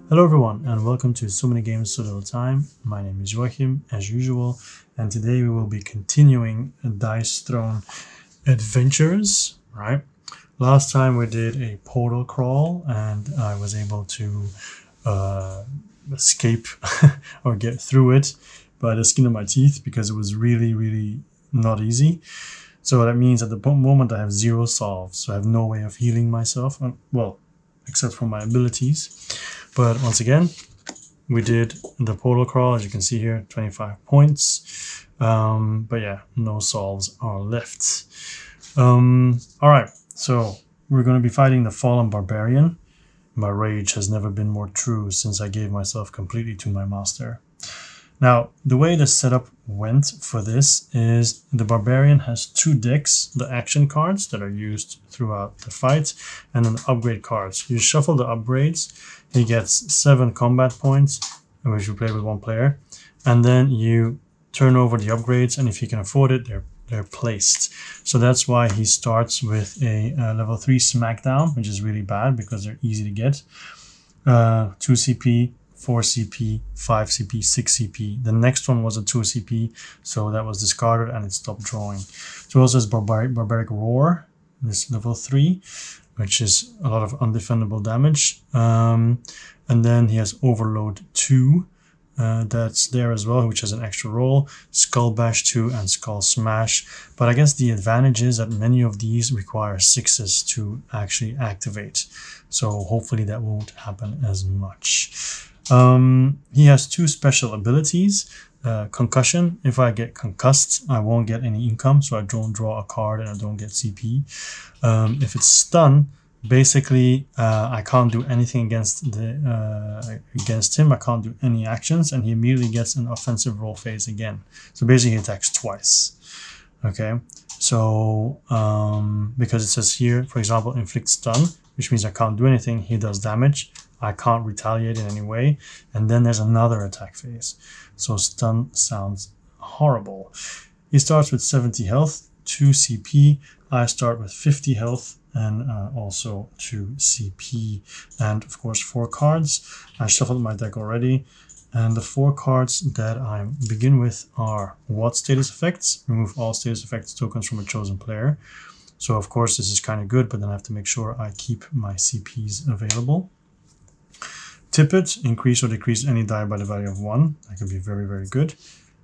Hello everyone and welcome to So Many Games So Little Time. My name is Joachim as usual, and today we will be continuing Dice Throne Adventures, right? Last time we did a portal crawl and I was able to escape or get through it by the skin of my teeth because it was really not easy. So that means at the moment I have 0 solves, so I have no way of healing myself, well, except for my abilities. But once again, we did the portal crawl, as you can see here, 25 points. But yeah, no solves are left. Alright, so we're going to be fighting the Fallen Barbarian. My rage has never been more true since I gave myself completely to my master. Now, the way the setup went for this is the Barbarian has 2 decks, the action cards that are used throughout the fight, and then the upgrade cards. You shuffle the upgrades, he gets 7 combat points, which you play with 1 player, and then you turn over the upgrades, and if you can afford it, they're placed. So that's why he starts with a level 3 Smackdown, which is really bad because they're easy to get. 2 CP, 4 CP, 5 CP, 6 CP. The next one was a 2 CP, so that was discarded and it stopped drawing. So also has Barbaric Roar, this level 3, which is a lot of undefendable damage. And then he has Overload 2, that's there as well, which has an extra roll, Skull Bash 2 and Skull Smash. But I guess the advantage is that many of these require 6s to actually activate. So hopefully that won't happen as much. He has 2 special abilities. Concussion, if I get concussed, I won't get any income, so I don't draw a card and I don't get CP. If it's stun, basically I can't do anything against him. I can't do any actions, and he immediately gets an offensive roll phase again. So basically he attacks twice. Okay, so because it says here, for example, inflict stun, which means I can't do anything, he does damage. I can't retaliate in any way, and then there's another attack phase. So stun sounds horrible. He starts with 70 health, 2 CP. I start with 50 health and also 2 CP, and of course 4 cards. I shuffled my deck already, and the 4 cards that I begin with are what status effects? Remove all status effects tokens from a chosen player. So of course this is kind of good, but then I have to make sure I keep my CPs available. Tippet, increase or decrease any die by the value of 1. That can be very good.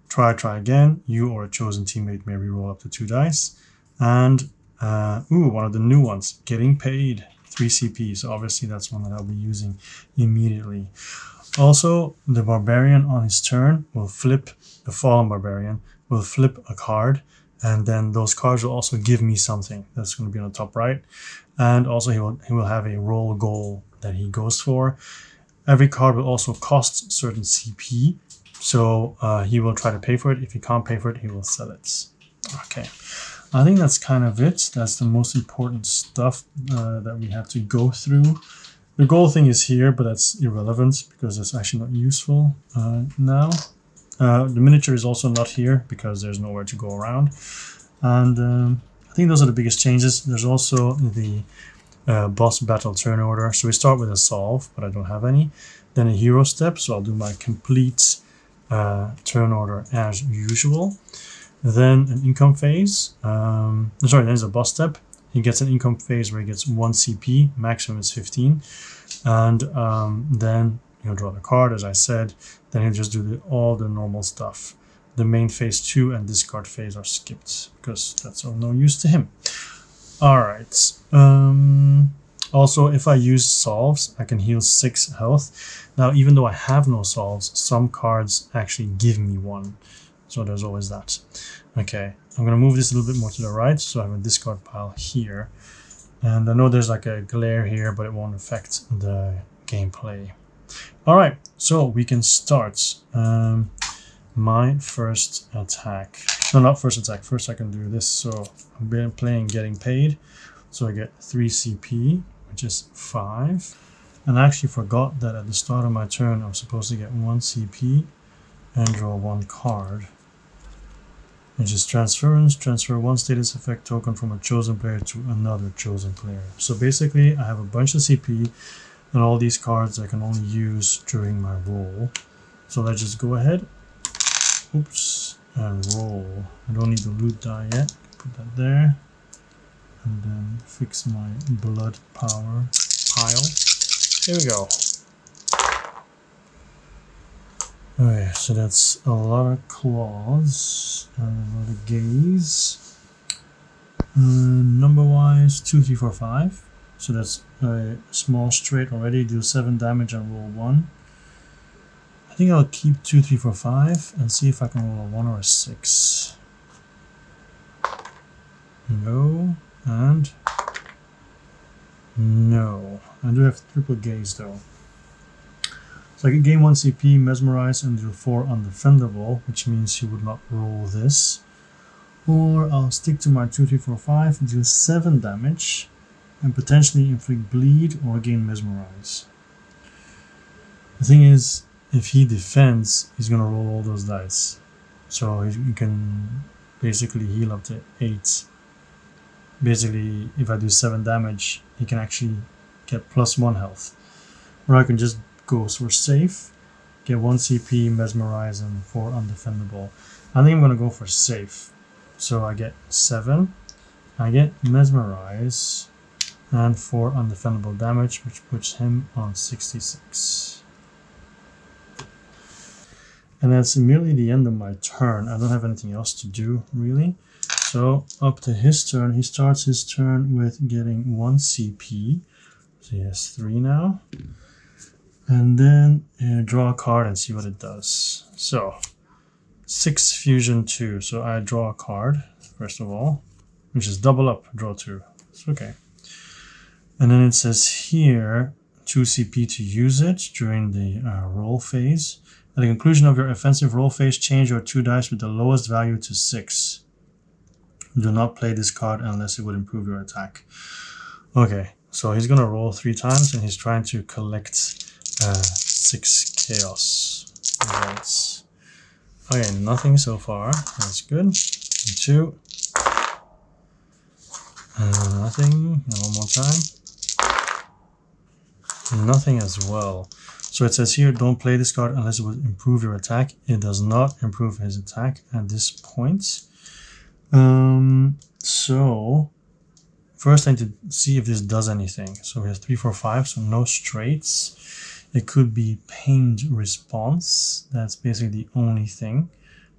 Try again. You or a chosen teammate may reroll up to 2 dice. And one of the new ones, getting paid, 3 CP. So obviously that's one that I'll be using immediately. Also, the Barbarian on his turn will flip, the Fallen Barbarian will flip a card, and then those cards will also give me something. That's going to be on the top right. And also he will have a roll goal that he goes for. Every card will also cost certain CP, so he will try to pay for it. If he can't pay for it, he will sell it. Okay, I think that's kind of it. That's the most important stuff that we have to go through. The goal thing is here, but that's irrelevant because it's actually not useful now. The miniature is also not here because there's nowhere to go around. And I think those are the biggest changes. There's also the boss battle turn order. So we start with a solve, but I don't have any. Then a hero step, so I'll do my complete turn order as usual. Then an income phase. Then there's a boss step. He gets an income phase where he gets 1 CP, maximum is 15. And then he'll draw the card, as I said. Then he'll just do all the normal stuff. The main phase 2 and discard phase are skipped because that's of no use to him. Alright, also if I use solves, I can heal 6 health. Now even though I have no solves, some cards actually give me 1. So there's always that. Okay, I'm going to move this a little bit more to the right, so I have a discard pile here. And I know there's like a glare here, but it won't affect the gameplay. Alright, so we can start. My first attack. No, not first attack. First I can do this. So I've been playing getting paid. So I get 3 CP, which is 5. And I actually forgot that at the start of my turn I'm supposed to get 1 CP and draw 1 card. Which is transference. Transfer 1 status effect token from a chosen player to another chosen player. So basically I have a bunch of CP And all these cards I can only use during my roll. So let's just go ahead, oops, and roll. I don't need the loot die yet. Put that there. And then fix my blood power pile. Here we go. Okay, so that's a lot of claws and a lot of gaze. Number wise, 2, 3, 4, 5. So that's a small straight already. Do 7 damage and roll 1. I think I'll keep 2, 3, 4, 5 and see if I can roll a 1 or a 6. No, and no. I do have triple gaze though. So I can gain 1 CP, mesmerize, and do 4 undefendable, which means he would not roll this. Or I'll stick to my 2, 3, 4, 5, do 7 damage, and potentially inflict bleed or gain mesmerize. The thing is, if he defends, he's gonna roll all those dice. So he can basically heal up to 8. Basically, if I do 7 damage, he can actually get +1 health. Or I can just go for safe, get 1 CP, mesmerize, and 4 undefendable. I think I'm gonna go for safe. So I get 7, I get mesmerize, and 4 undefendable damage, which puts him on 66. And that's merely the end of my turn. I don't have anything else to do, really. So up to his turn, he starts his turn with getting 1 CP. So he has 3 now. And then draw a card and see what it does. So 6 fusion 2. So I draw a card, first of all, which is double up, draw 2. It's okay. And then it says here, 2 CP to use it during the roll phase. At the conclusion of your offensive roll phase, change your 2 dice with the lowest value to 6. Do not play this card unless it would improve your attack. Okay, so he's gonna roll 3 times and he's trying to collect 6 chaos. Right. Okay, nothing so far. That's good. And 2. Nothing. And 1 more time. Nothing as well. So it says here, don't play this card unless it would improve your attack. It does not improve his attack at this point. So first I need to see if this does anything. So we have 3, 4, 5, so no straights. It could be pained response. That's basically the only thing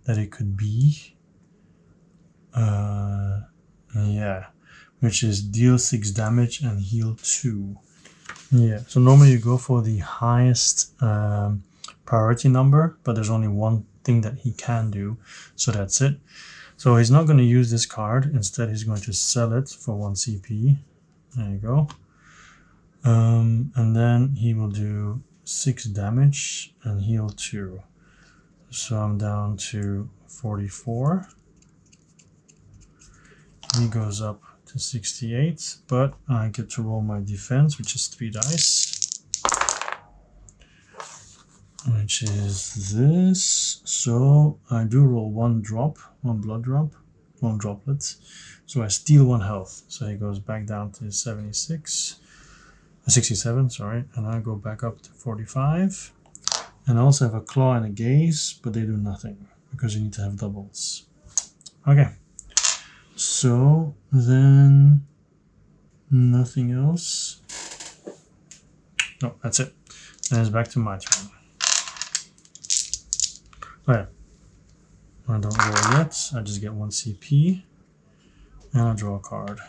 that it could be. Yeah, which is deal 6 damage and heal 2. Yeah, so normally you go for the highest priority number, but there's only one thing that he can do, so that's it. So he's not going to use this card. Instead, he's going to sell it for 1 CP. There you go. And then he will do 6 damage and heal 2. So I'm down to 44. He goes up to 68, but I get to roll my defense, which is 3 dice. Which is this. So I do roll 1 drop, 1 blood drop, 1 droplet. So I steal 1 health. So he goes back down to 67, sorry. And I go back up to 45. And I also have a claw and a gaze, but they do nothing because you need to have doubles. Okay. So then nothing else. No, that's it. Then it's back to my turn. Okay. I don't roll yet. I just get 1 CP. And I draw a card.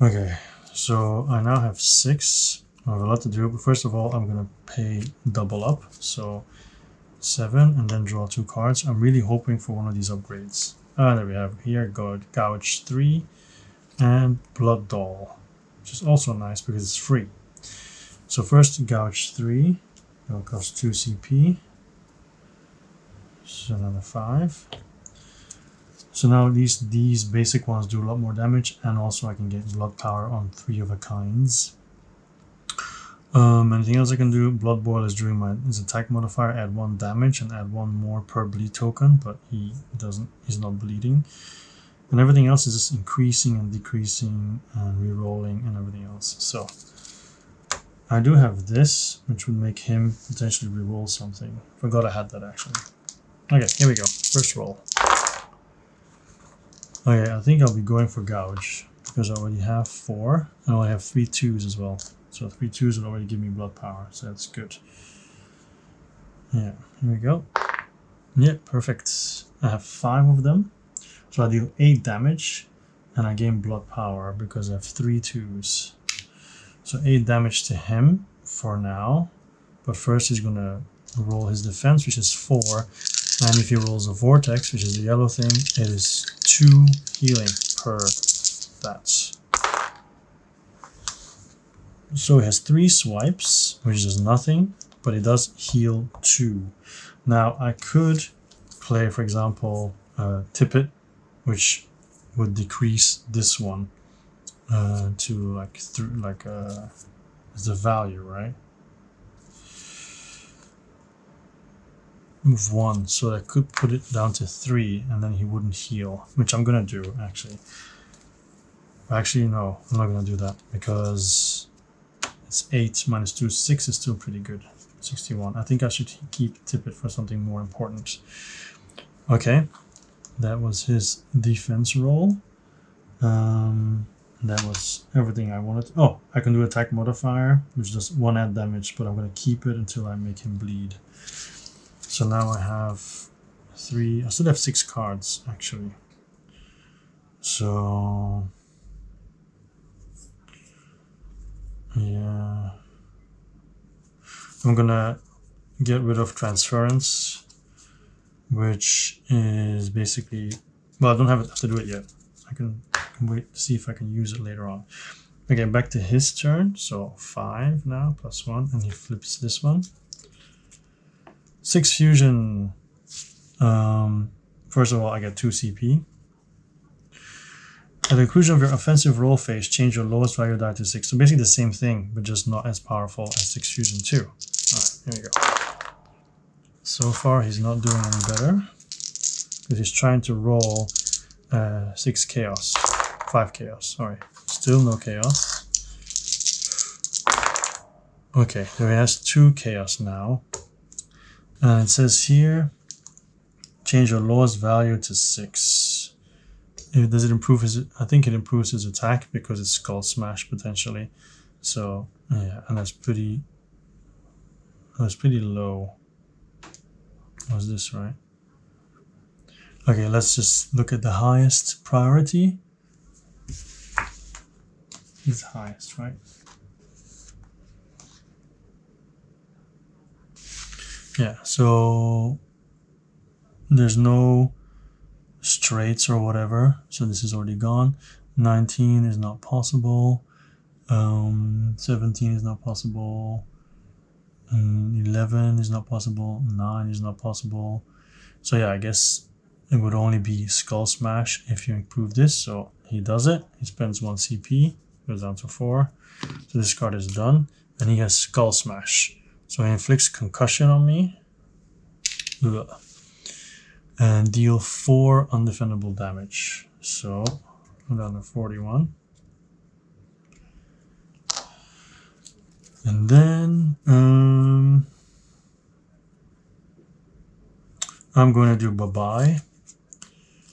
Okay. So I now have 6. I have a lot to do. But first of all, I'm going to pay double up. So 7 and then draw 2 cards. I'm really hoping for one of these upgrades. There we have here Gouge 3 and Blood Doll, which is also nice because it's free. So first Gouge 3, it will cost 2 CP. So another 5. So now these basic ones do a lot more damage, and also I can get blood power on 3 of a kinds. Anything else I can do? Blood Boil is during his attack modifier, add 1 damage and add 1 more per bleed token, but he's not bleeding. and everything else is just increasing and decreasing and re-rolling and everything else. So I do have this, which would make him potentially re-roll something. Forgot I had that actually. Okay, here we go. First roll. Okay, I think I'll be going for gouge because I already have 4 and I only have 3 2s as well. So 3 2s would already give me blood power, so that's good. Yeah, here we go. Yeah, perfect. I have 5 of them. So I deal 8 damage and I gain blood power because I have 3 2s. So 8 damage to him for now. But first he's gonna roll his defense, which is 4. And if he rolls a vortex, which is the yellow thing, it is 2 healing per that. So he has 3 swipes, which is nothing, but it does heal 2. Now I could play, for example, Tippet, which would decrease this one to like is the value, right? Move 1, so I could put it down to 3, and then he wouldn't heal, which I'm gonna do actually. Actually, no, I'm not gonna do that because it's 8 minus 2, 6 is still pretty good. 61. I think I should keep Tippet for something more important. Okay, that was his defense roll. That was everything I wanted. Oh, I can do attack modifier, which does 1 add damage, but I'm gonna keep it until I make him bleed. So now I have 3. I still have 6 cards actually. So yeah, I'm gonna get rid of transference, which is basically, well, I don't have to do it yet. I can wait to see if I can use it later on. Okay, back to his turn. So 5 now plus 1, and he flips this one. 6 fusion. First of all, I get 2 CP. At the conclusion of your offensive roll phase, change your lowest value die to 6. So basically the same thing, but just not as powerful as 6 fusion 2. Alright, here we go. So far, he's not doing any better because he's trying to roll 6 chaos. 5 chaos, sorry. Still no chaos. Okay, so he has 2 chaos now. And it says here, change your lowest value to 6. Does it improve his, I think it improves his attack because it's Skull Smash potentially. So yeah, and that's pretty low. Was this right? Okay, let's just look at the highest priority. It's highest, right? Yeah, so there's no straights or whatever, so this is already gone. 19 is not possible. 17 is not possible. 11 is not possible. 9 is not possible. So yeah, I guess it would only be Skull Smash if you improve this. So he does it. He spends 1 CP, goes down to 4. So this card is done, and he has Skull Smash. So he inflicts concussion on me. Ugh. And deal 4 undefendable damage. So I'm down to 41. And then I'm going to do bye-bye.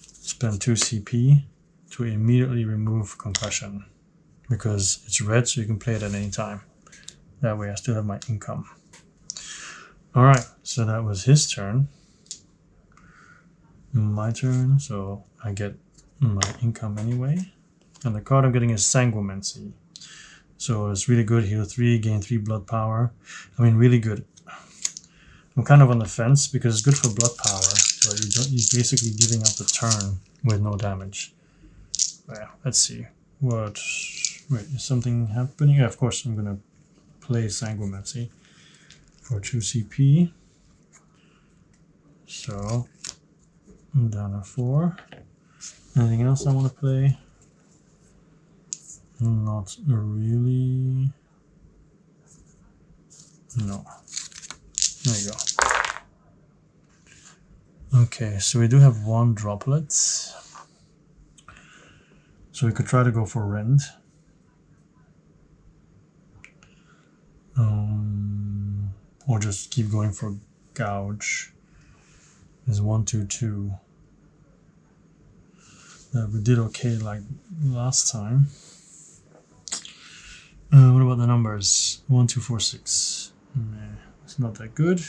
Spend 2 CP to immediately remove concussion because it's red, so you can play it at any time. That way I still have my income. Alright, so that was his turn. My turn, so I get my income anyway. And the card I'm getting is Sanguimancy. So it's really good, heal 3, gain 3 blood power. I mean, really good. I'm kind of on the fence because it's good for blood power, but you're basically giving up the turn with no damage. Yeah, let's see. Wait, is something happening? Yeah, of course, I'm gonna play Sanguimancy for 2 CP. So I'm down to 4. Anything else I want to play? Not really. No. There you go. Okay, so we do have 1 droplet. So we could try to go for rend. Or just keep going for gouge. Is 1, 2, 2. We did okay like last time. What about the numbers? 1, 2, 4, 6. Nah, it's not that good.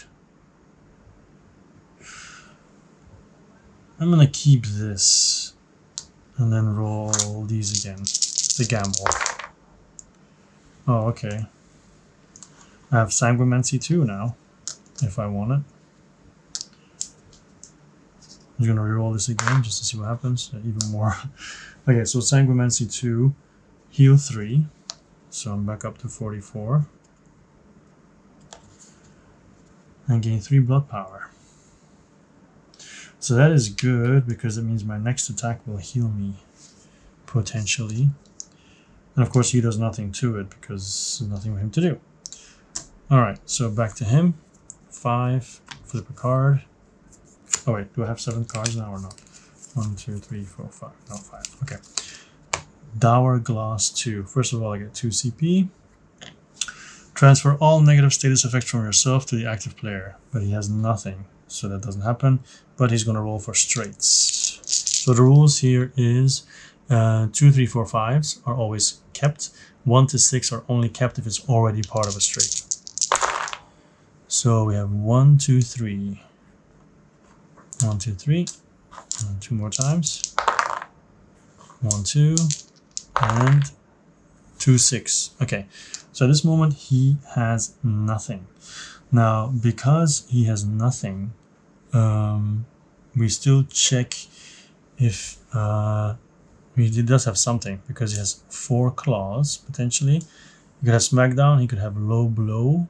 I'm gonna keep this and then roll these again. It's a gamble. Oh, okay. I have Sanguimancy 2 now, if I want it. I'm gonna reroll this again just to see what happens. Even more. Okay, so Sanguimancy 2, heal 3. So I'm back up to 44. And gain 3 blood power. So that is good because it means my next attack will heal me, potentially. And of course he does nothing to it because there's nothing for him to do. Alright, so back to him. 5, flip a card. Oh wait, do I have 7 cards now or not? 1, 2, 3, 4, 5. No, 5. Okay. Dour Glass 2. First of all, I get 2 CP. Transfer all negative status effects from yourself to the active player, but he has nothing, so that doesn't happen. But he's going to roll for straights. So the rules here is 2, 3, 4, 5s are always kept. 1 to 6 are only kept if it's already part of a straight. So we have 1, 2, 3. 1, 2, 3. And 2 more times. 1, 2. And 2, 6. Okay, so at this moment he has nothing. Now, because he has nothing, we still check if he does have something, because he has 4 claws potentially. He could have Smackdown, he could have Low Blow.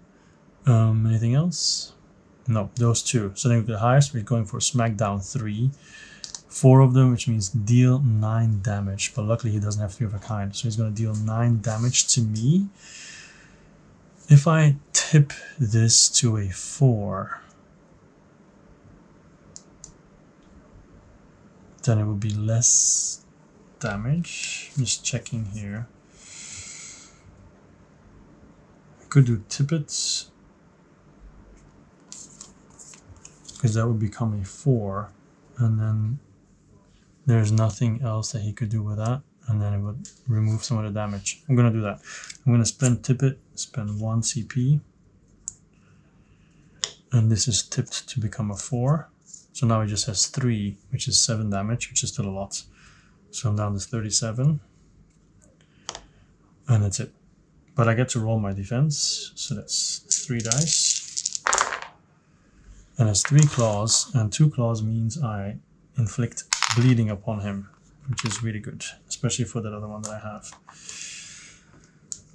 Anything else? No, those 2. So then the highest, we're going for Smackdown 3. 4 of them, which means deal 9 damage. But luckily he doesn't have 3 of a kind, so he's going to deal 9 damage to me. If I tip this to a 4, then it would be less damage. I'm just checking here. I could do tippets, because that would become a 4, and then there's nothing else that he could do with that, and then it would remove some of the damage. I'm going to do that. I'm going to spend tippet, spend 1 CP, and this is tipped to become a 4. So now he just has 3, which is 7 damage, which is still a lot. So I'm down to 37, and that's it. But I get to roll my defense, so that's 3 dice. And it's 3 claws, and 2 claws means I inflict bleeding upon him, which is really good, especially for that other one that I have.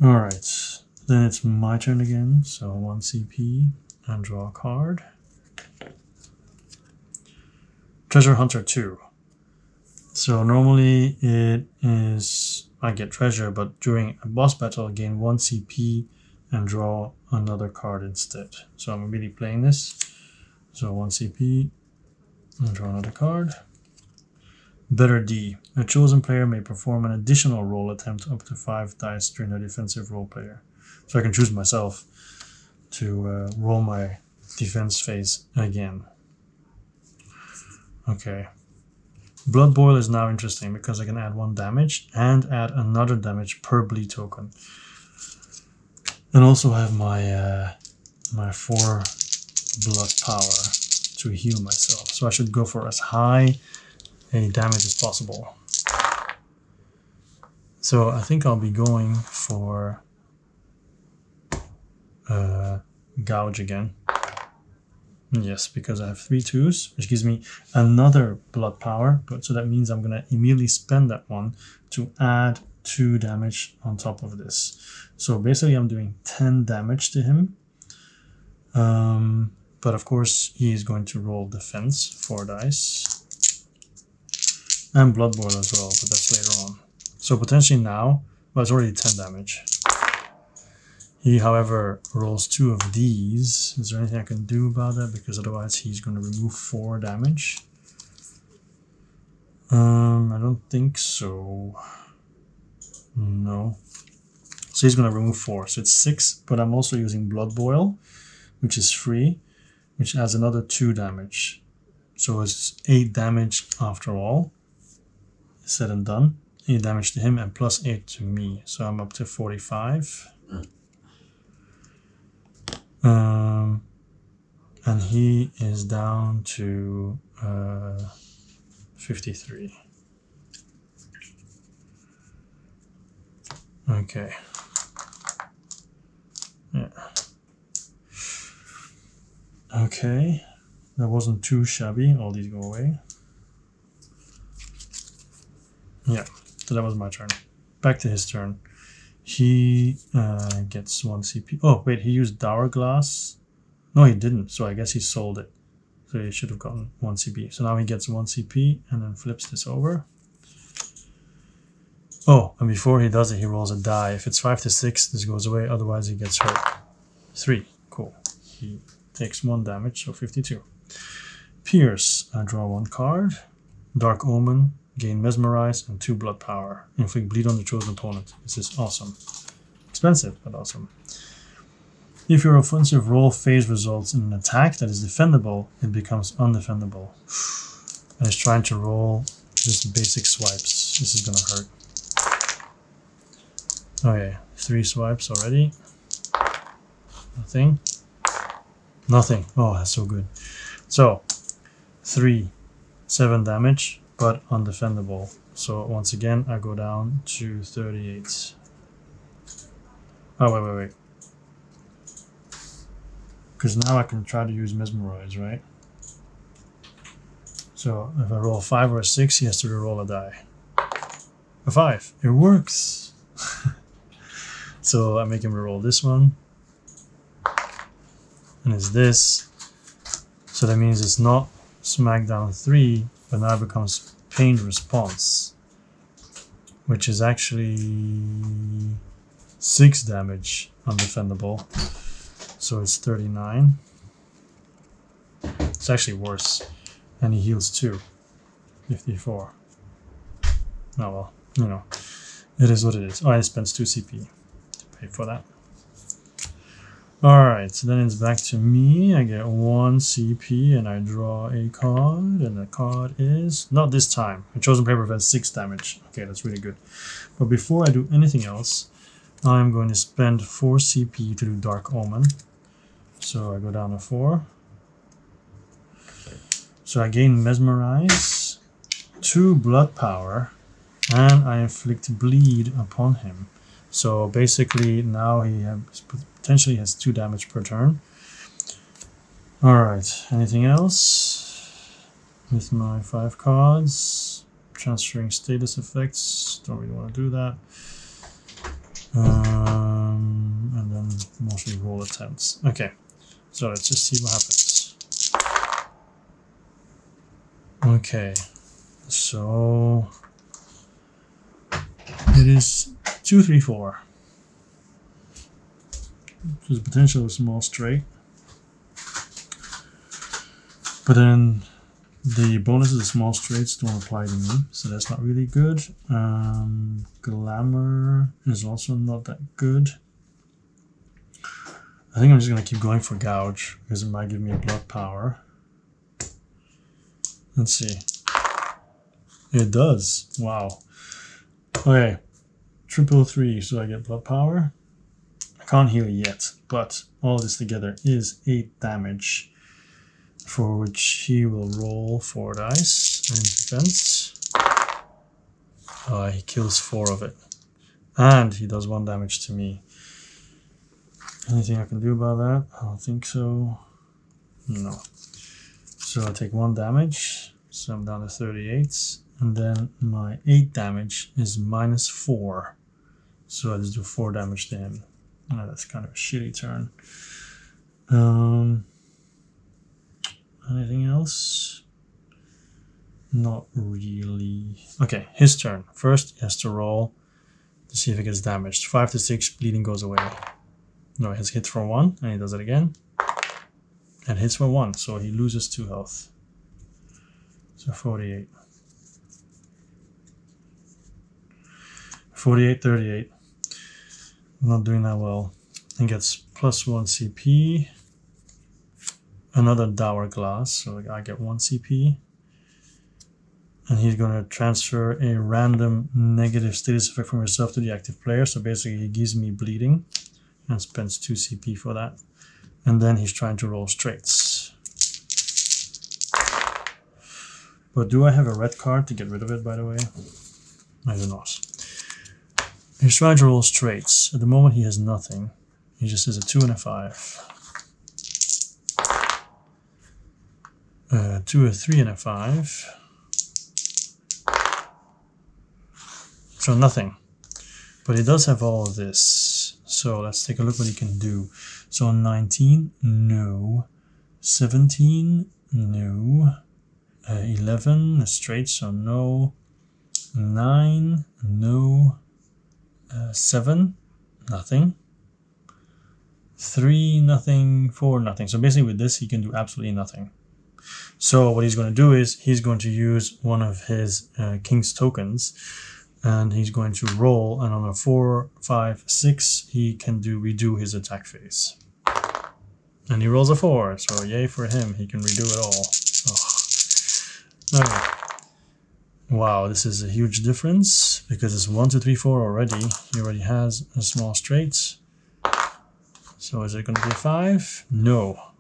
Alright, then it's my turn again, so 1 CP and draw a card. Treasure Hunter 2. So normally it is, I get treasure, but during a boss battle I gain 1 CP and draw another card instead. So I'm immediately playing this. So 1 CP and draw another card. Better D. A chosen player may perform an additional roll attempt up to 5 dice during their defensive role player. So I can choose myself to roll my defense phase again. Okay. Blood Boil is now interesting because I can add 1 damage and add another damage per bleed token. And also have my my 4 blood power to heal myself. So I should go for as high a damage as possible. So I think I'll be going for gouge again. Yes, because I have 3 2s, which gives me another blood power. But so that means I'm gonna immediately spend that one to add 2 damage on top of this. So basically I'm doing 10 damage to him. But of course he is going to roll defense 4 dice. And Blood Boil as well, but that's later on. So potentially now, well, it's already 10 damage. He, however, rolls 2 of these. Is there anything I can do about that? Because otherwise he's going to remove 4 damage. I don't think so. No. So he's going to remove 4. So it's 6, but I'm also using Blood Boil, which is free, which adds another 2 damage. So it's 8 damage after all. Said and done. 8 damage to him and plus 8 to me. So I'm up to 45. And he is down to 53. Okay. Yeah. Okay. That wasn't too shabby. All these go away. Yeah. So that was my turn. Back to his turn. He gets 1 CP. Oh, wait. He used Dour Glass. No, he didn't. So I guess he sold it. So he should have gotten 1 CP. So now he gets 1 CP and then flips this over. Oh, and before he does it, he rolls a die. If it's 5 to 6, this goes away. Otherwise, he gets hurt. 3. Cool. He takes 1 damage, so 52. Pierce. I draw 1 card. Dark Omen. Gain Mesmerize and 2 Blood Power. Inflict Bleed on the chosen opponent. This is awesome. Expensive, but awesome. If your offensive roll phase results in an attack that is defendable, it becomes undefendable. And it's trying to roll just basic swipes. This is gonna hurt. Okay, 3 swipes already. Nothing. Nothing. Oh, that's so good. So, 3, 7 damage, but undefendable. So once again, I go down to 38. Oh, wait. Because now I can try to use Mesmerize, right? So if I roll a 5 or a 6, he has to reroll a die. A 5. It works! So I make him reroll this one. And it's this. So that means it's not Smackdown 3, but now it becomes Pain Response. Which is actually 6 damage, undefendable. So it's 39. It's actually worse. And he heals 2. 54. Oh well, you know. It is what it is. Oh, and it spends 2 CP to pay for that. Alright, so then it's back to me. I get 1 CP and I draw a card. And the card is... Not this time. A chosen paper has 6 damage. Okay, that's really good. But before I do anything else, I'm going to spend 4 CP to do Dark Omen. So I go down to 4. So I gain Mesmerize, 2 Blood Power, and I inflict Bleed upon him. So basically now he potentially has 2 damage per turn. Alright, anything else? With my 5 cards, transferring status effects, don't really want to do that. And then mostly roll attempts. Okay, so let's just see what happens. Okay, so it is 2, 3, 4. There's potential of a small straight. But then the bonuses of small straights don't apply to me, so that's not really good. Glamour is also not that good. I think I'm just going to keep going for Gouge, because it might give me a Blood Power. Let's see. It does. Wow. Okay. 333, so I get Blood Power. I can't heal yet, but all this together is 8 damage, for which he will roll 4 dice in defense. He kills 4 of it. And he does 1 damage to me. Anything I can do about that? I don't think so. No. So I take 1 damage, so I'm down to 38. And then my 8 damage is minus 4. So I just do 4 damage to him. That's kind of a shitty turn. Anything else? Not really. Okay, his turn. First, he has to roll to see if it gets damaged. 5 to 6, bleeding goes away. No, he has hit for 1, and he does it again. And hits for 1, so he loses 2 health. So 48. 48, 38. I'm not doing that well. He gets +1 CP. Another dour glass, so I get 1 CP. And he's going to transfer a random negative status effect from yourself to the active player. So basically he gives me bleeding and spends 2 CP for that. And then he's trying to roll straights. But do I have a red card to get rid of it, by the way? I do not. He's trying to roll straights. At the moment he has nothing. He just has a 2 and a 5. 2, a 3 and a 5. So nothing. But he does have all of this. So let's take a look what he can do. So 19, no. 17, no. 11, a straight, so no. 9, no. 7, nothing. 3, nothing. 4, nothing. So basically with this he can do absolutely nothing. So what he's going to do is he's going to use one of his king's tokens, and he's going to roll, and on a 4, 5, 6 he can redo his attack phase. And he rolls a 4, so yay for him, he can redo it all. Oh. Okay. Wow, this is a huge difference because it's 1, 2, 3, 4 already. He already has a small straight. So is it going to be a 5? No.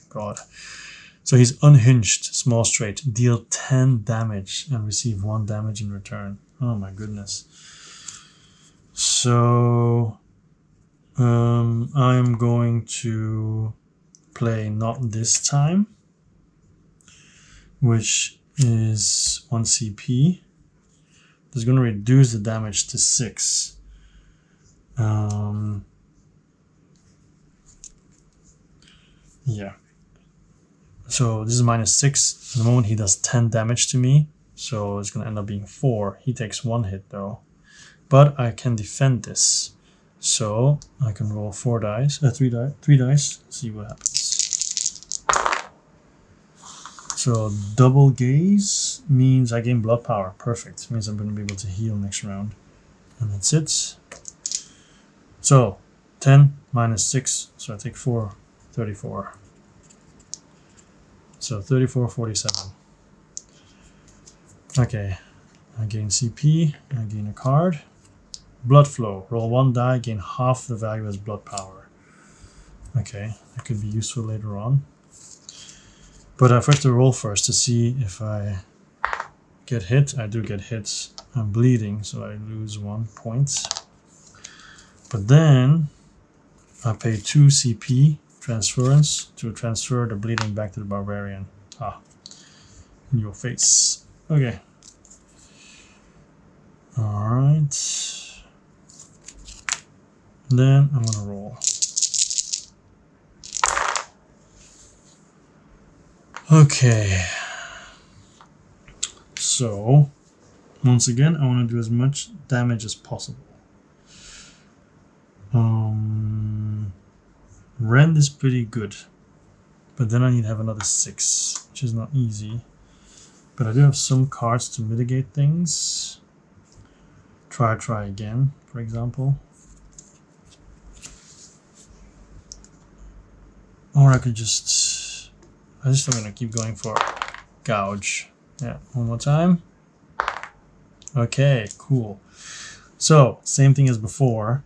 God. So he's unhinged, small straight, deal 10 damage and receive 1 damage in return. Oh my goodness. So I'm going to play not this time, which is 1 CP. That's going to reduce the damage to 6. Yeah. So this is -6. At the moment he does 10 damage to me. So it's going to end up being 4. He takes 1 hit though. But I can defend this. So I can roll 3 dice, see what happens. So double gaze means I gain blood power. Perfect. Means I'm going to be able to heal next round. And that's it. So 10 minus 6. So I take 4, 34. So 34, 47. Okay. I gain CP. I gain a card. Blood flow. Roll 1 die, gain half the value as blood power. Okay, that could be useful later on. But I have to roll first to see if I get hit. I do get hit. I'm bleeding, so I lose 1 point. But then I pay 2 CP transference to transfer the bleeding back to the Barbarian. Ah, in your face. Okay. Alright. Then I'm gonna roll. Okay. So, once again, I want to do as much damage as possible. Rend is pretty good, but then I need to have another 6, which is not easy. But I do have some cards to mitigate things. Try again, for example. Or I could just... I'm gonna keep going for gouge. Yeah, one more time. Okay, cool. So, same thing as before.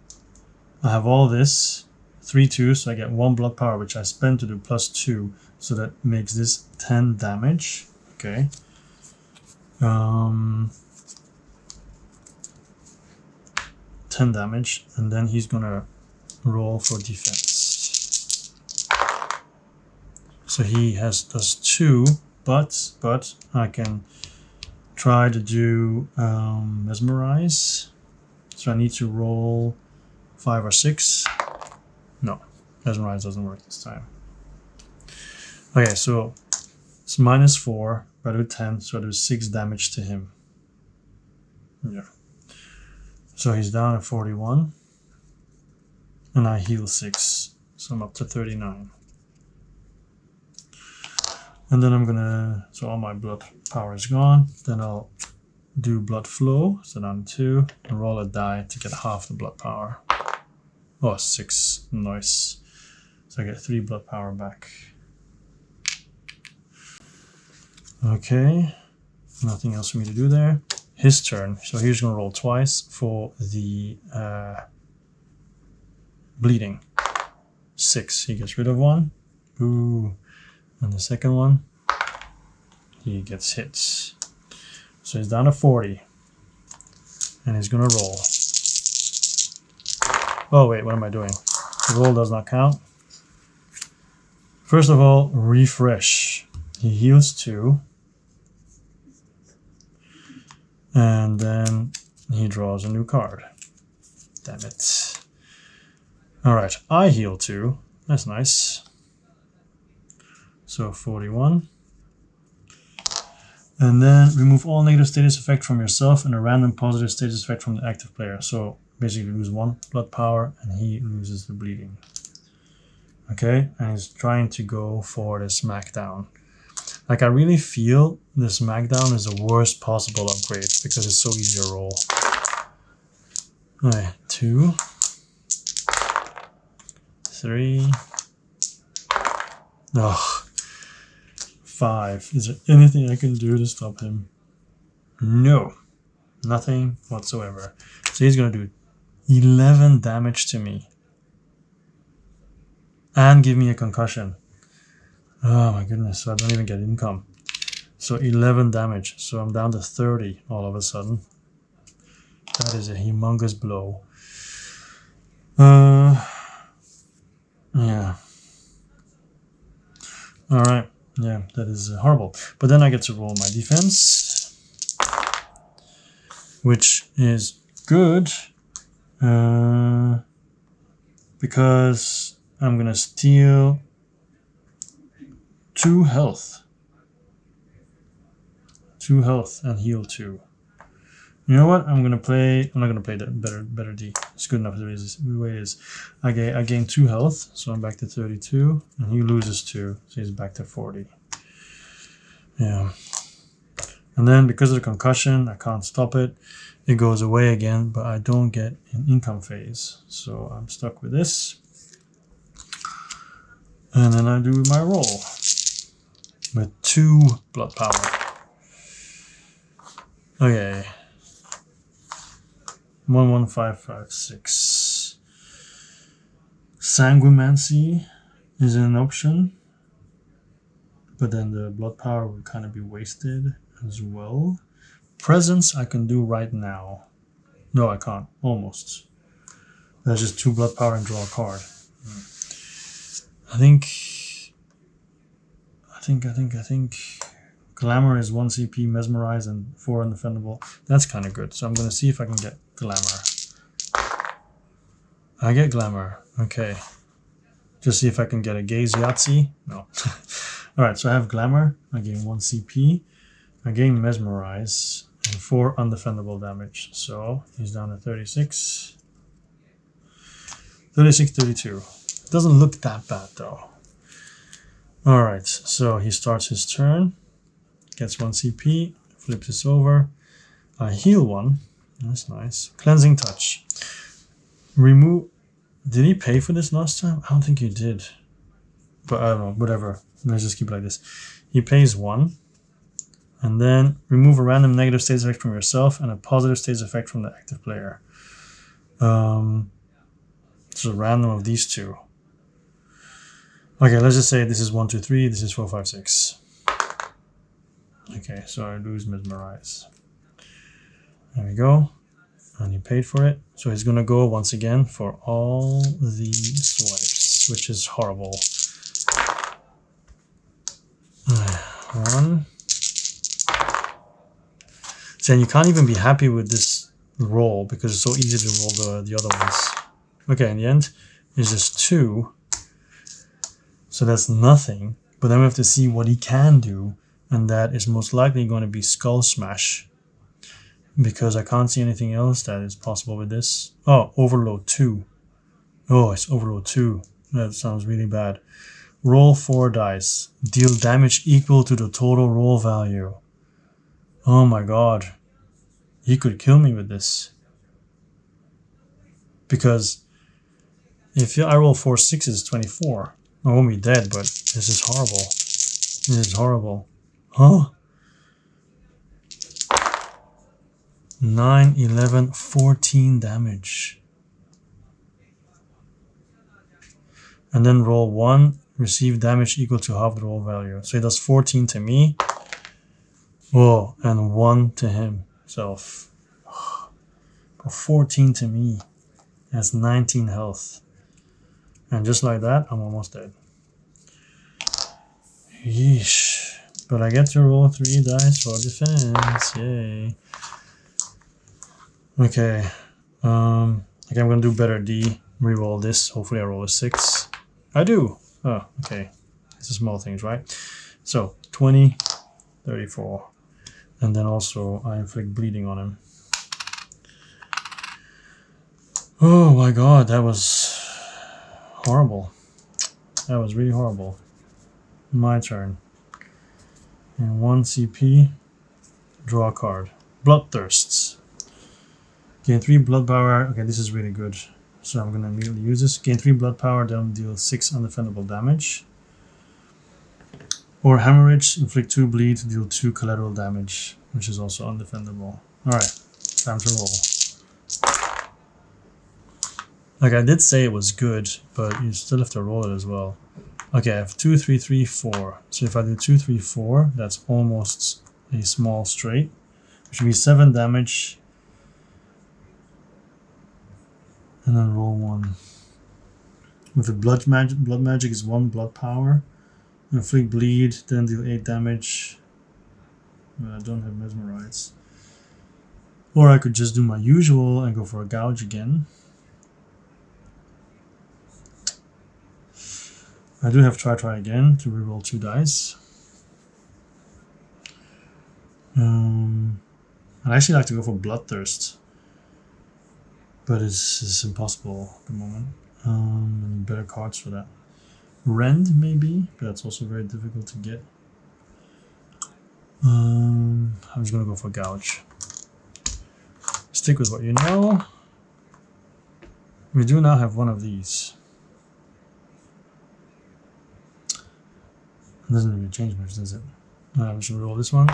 I have all this, 3, 2, so I get 1 blood power, which I spend to do +2, so that makes this 10 damage. Okay. 10 damage, and then he's gonna roll for defense. So he does 2, but I can try to do mesmerize. So I need to roll 5 or 6. No, mesmerize doesn't work this time. Okay, so it's -4, but I do 10, so I do 6 damage to him. Yeah. So he's down at 41, and I heal 6, so I'm up to 39. And then I'm gonna, so all my blood power is gone, then I'll do blood flow, so down 2, and roll a die to get half the blood power. Oh, 6, nice. So I get 3 blood power back. Okay, nothing else for me to do there. His turn, so he's going to roll twice for the bleeding. 6, he gets rid of 1. Ooh, and the second one, he gets hit. So he's down to 40, and he's going to roll. Oh wait, what am I doing? The roll does not count. First of all, refresh. He heals 2. And then he draws a new card. Damn it. Alright, I heal 2. That's nice. So 41. And then remove all negative status effect from yourself and a random positive status effect from the active player. So basically lose 1 blood power and he loses the bleeding. Okay, and he's trying to go for the smackdown. Like, I really feel the smackdown is the worst possible upgrade because it's so easy to roll. Alright, 2, 3, ugh, 5. Is there anything I can do to stop him? No, nothing whatsoever. So he's gonna do 11 damage to me and give me a concussion. Oh my goodness, so I don't even get income. So 11 damage, so I'm down to 30 all of a sudden. That is a humongous blow. Yeah. Alright, yeah, that is horrible. But then I get to roll my defense, which is good, because I'm gonna steal 2 health. 2 health and heal 2. You know what? I'm not gonna play that better D. It's good enough the way it is. I gain 2 health, so I'm back to 32, and he loses 2, so he's back to 40. Yeah. And then because of the concussion, I can't stop it. It goes away again, but I don't get an income phase. So I'm stuck with this. And then I do my roll with 2 blood power. Okay. 11556. Sanguimancy is an option, but then the blood power would kind of be wasted as well. Presence I can do right now. No, I can't. Almost. That's just 2 blood power and draw a card. I think Glamour is 1 CP, Mesmerize, and 4 undefendable. That's kind of good. So I'm going to see if I can get Glamour. I get Glamour. Okay. Just see if I can get a Gaze Yahtzee. No. Alright, so I have Glamour. I gain 1 CP. I gain Mesmerize and 4 undefendable damage. So he's down to 36. 36, 32. Doesn't look that bad though. Alright, so he starts his turn. Gets 1 CP. Flips this over. I heal 1. That's nice. Cleansing Touch. Remove. Did he pay for this last time? I don't think he did. But I don't know. Whatever. Let's just keep it like this. He pays 1. And then remove a random negative status effect from yourself and a positive status effect from the active player. It's a random of these 2. Okay, let's just say this is 1, 2, 3. This is 4, 5, 6. Okay, so I lose Mesmerize. There we go. And he paid for it. So he's going to go once again for all the swipes, which is horrible. 1. So you can't even be happy with this roll because it's so easy to roll the other ones. Okay, in the end, it's just 2. So that's nothing. But then we have to see what he can do. And that is most likely going to be Skull Smash. Because I can't see anything else that is possible with this. Oh, Overload 2. Oh, it's Overload 2. That sounds really bad. Roll 4 dice. Deal damage equal to the total roll value. Oh my god. he could kill me with this. Because if I roll 4 6s, 24. I won't be dead, but this is horrible. This is horrible. Huh? 9, 11, 14 damage. And then roll 1, receive damage equal to half the roll value. So he does 14 to me. Whoa, and 1 to himself. 14 to me. That's 19 health. And just like that, I'm almost dead. Yeesh. But I get to roll 3 dice for defense. Yay. Okay. Okay, I'm gonna do better D. Reroll this. Hopefully I roll a 6. I do. Oh, okay. It's the small things, right? So 20, 34. And then also I inflict bleeding on him. Oh my god, that was horrible. That was really horrible. My turn. And 1 CP. Draw a card. Bloodthirsts. Gain 3 blood power. Okay, this is really good. So I'm going to immediately use this. Gain 3 blood power, then deal 6 undefendable damage. Or hemorrhage, inflict 2 bleed, deal 2 collateral damage, which is also undefendable. Alright, time to roll. Like I did say it was good, but you still have to roll it as well. Okay, I have 2, 3, 3, 4. So if I do 2, 3, 4, that's almost a small straight, which would be 7 damage. And then roll 1. With the blood magic is 1 blood power. Inflict bleed, then deal 8 damage. But I don't have mesmerize. Or I could just do my usual and go for a gouge again. I do have try again to reroll 2 dice. I'd actually like to go for bloodthirst, but it's impossible at the moment. Better cards for that. Rend maybe, but that's also very difficult to get. I'm just gonna go for gouge. Stick with what you know. We do now have one of these. It doesn't really change much, does it? I'm just gonna roll this one,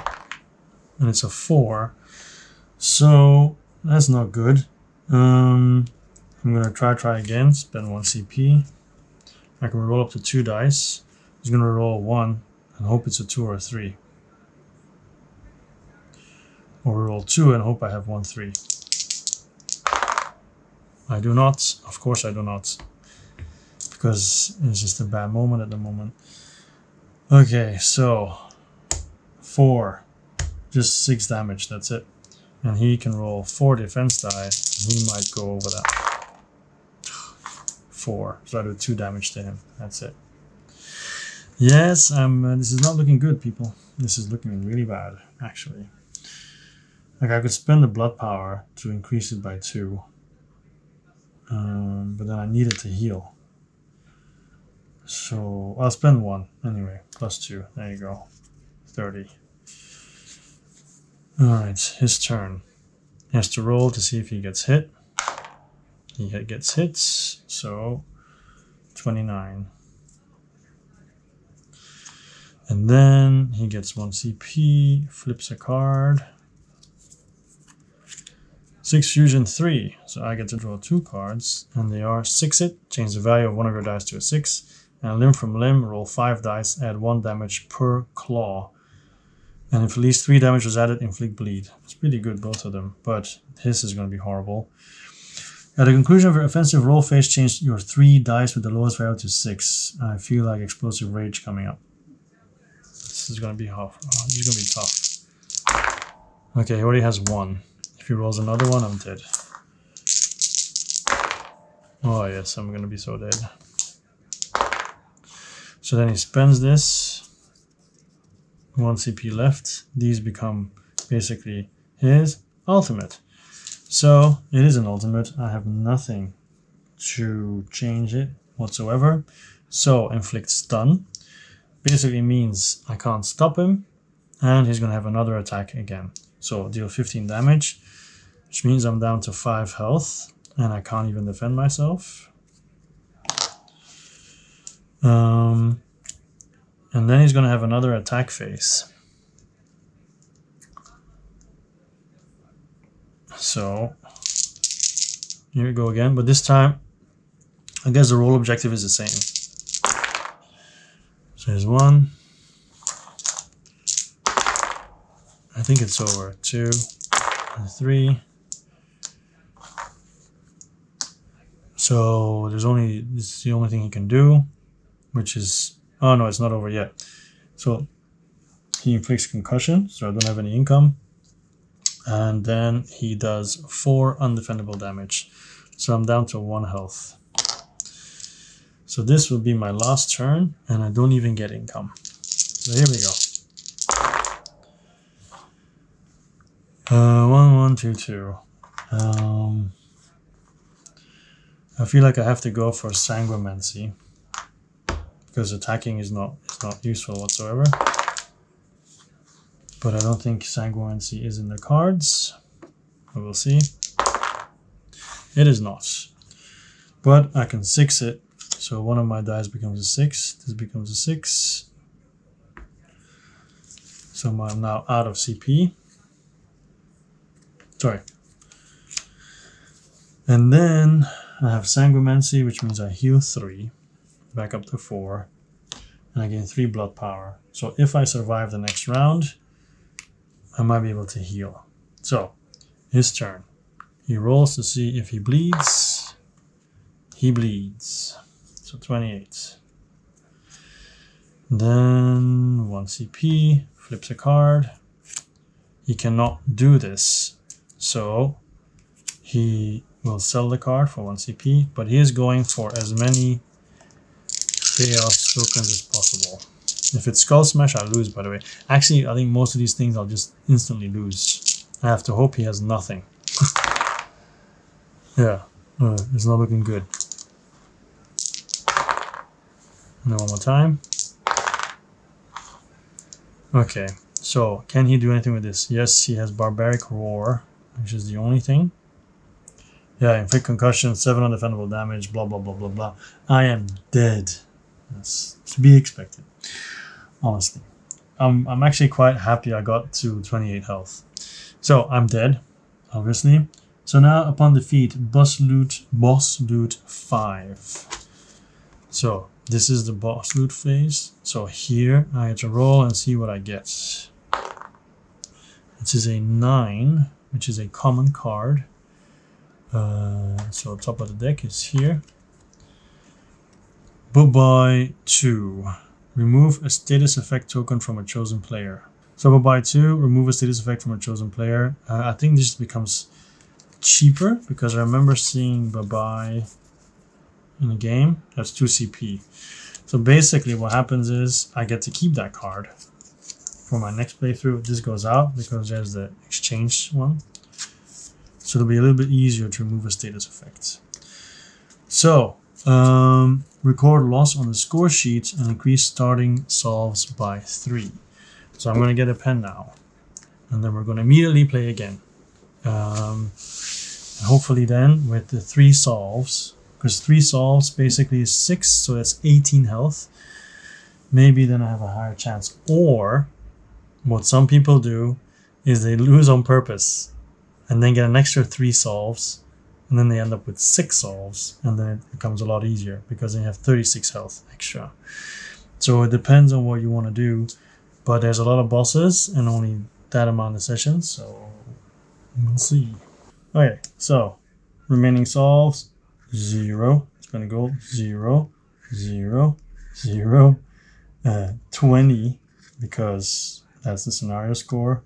and it's a 4, so that's not good. I'm gonna try again. Spend 1 CP. I can roll up to 2 dice. I'm just gonna roll 1 and hope it's a 2 or a 3, or roll 2 and hope I have 1 3. I do not. Of course I do not, because it's just a bad moment at the moment. Okay, so 4, just 6 damage, that's it. And he can roll 4 defense die. He might go over that. 4, so I do 2 damage to him. That's it. Yes, this is not looking good, people. This is looking really bad, actually. Like I could spend the blood power to increase it by 2, but then I need it to heal. So I'll spend 1 anyway, plus 2. There you go, 30. Alright, his turn. He has to roll to see if he gets hit. He gets hits, so 29. And then he gets 1 CP, flips a card. 6 fusion 3, so I get to draw 2 cards, and they are 6-hit, change the value of one of your dice to a 6. And limb from limb, roll 5 dice, add 1 damage per claw. And if at least 3 damage was added, inflict bleed. It's pretty good, both of them, but his is going to be horrible. At the conclusion of your offensive roll phase, change your 3 dice with the lowest value to 6. I feel like explosive rage coming up. This is going to be tough. This is going to be tough. Okay, he already has 1. If he rolls another one, I'm dead. Oh yes, I'm going to be so dead. So then he spends this, 1 CP left. These become basically his ultimate. So it is an ultimate. I have nothing to change it whatsoever. So inflict stun basically means I can't stop him, and he's going to have another attack again. So deal 15 damage. which means I'm down to 5 health, and I can't even defend myself. And then he's going to have another attack phase. So here we go again, but this time I guess the roll objective is the same. So here's 1. I think it's over. 2 and 3. So this is the only thing he can do, which is, oh no, it's not over yet. So he inflicts concussion, so I don't have any income. And then he does 4 undefendable damage. So I'm down to 1 health. So this will be my last turn, and I don't even get income. So here we go. 1, 1, 2, 2. I feel like I have to go for Sanguimancy because attacking is not useful whatsoever. But I don't think Sanguimancy is in the cards. We will see. It is not. But I can 6 it. So one of my dice becomes a 6. This becomes a 6. So I'm now out of CP. Sorry. And then I have Sanguimancy, which means I heal 3. Back up to 4. And I gain 3 blood power. So if I survive the next round, I might be able to heal. So, his turn. He rolls to see if he bleeds. He bleeds. So 28. Then 1 CP, flips a card. He cannot do this. So, he will sell the card for 1 CP, but he is going for as many chaos tokens as possible. If it's Skull Smash, I lose, by the way. Actually, I think most of these things I'll just instantly lose. I have to hope he has nothing. Yeah, it's not looking good. And then one more time. Okay, so can he do anything with this? Yes, he has Barbaric Roar, which is the only thing. Yeah, inflict concussion, 7 undefendable damage, blah, blah, blah, blah, blah. I am dead. That's to be expected. Honestly, I'm actually quite happy I got to 28 health. So I'm dead, obviously. So now upon defeat, boss loot 5. So this is the boss loot phase. So here I have to roll and see what I get. This is a 9, which is a common card. So top of the deck is here. Barbarian. Remove a status effect token from a chosen player. So Barbarian, remove a status effect from a chosen player. I think this becomes cheaper because I remember seeing Barbarian in a game. That's 2 CP. So basically what happens is I get to keep that card for my next playthrough. This goes out because there's the exchange one. So it'll be a little bit easier to remove a status effect. So record loss on the score sheet and increase starting solves by 3. So I'm going to get a pen now, and then we're going to immediately play again. And hopefully then with the 3 solves, because 3 solves basically is 6, so that's 18 health. Maybe then I have a higher chance. Or what some people do is they lose on purpose and then get an extra 3 solves. And then they end up with 6 solves, and then it becomes a lot easier because they have 36 health extra. So it depends on what you want to do, but there's a lot of bosses and only that amount of sessions, so we'll see. Okay, so remaining solves 0. Spend gold 0, 0, 0, 20 because that's the scenario score.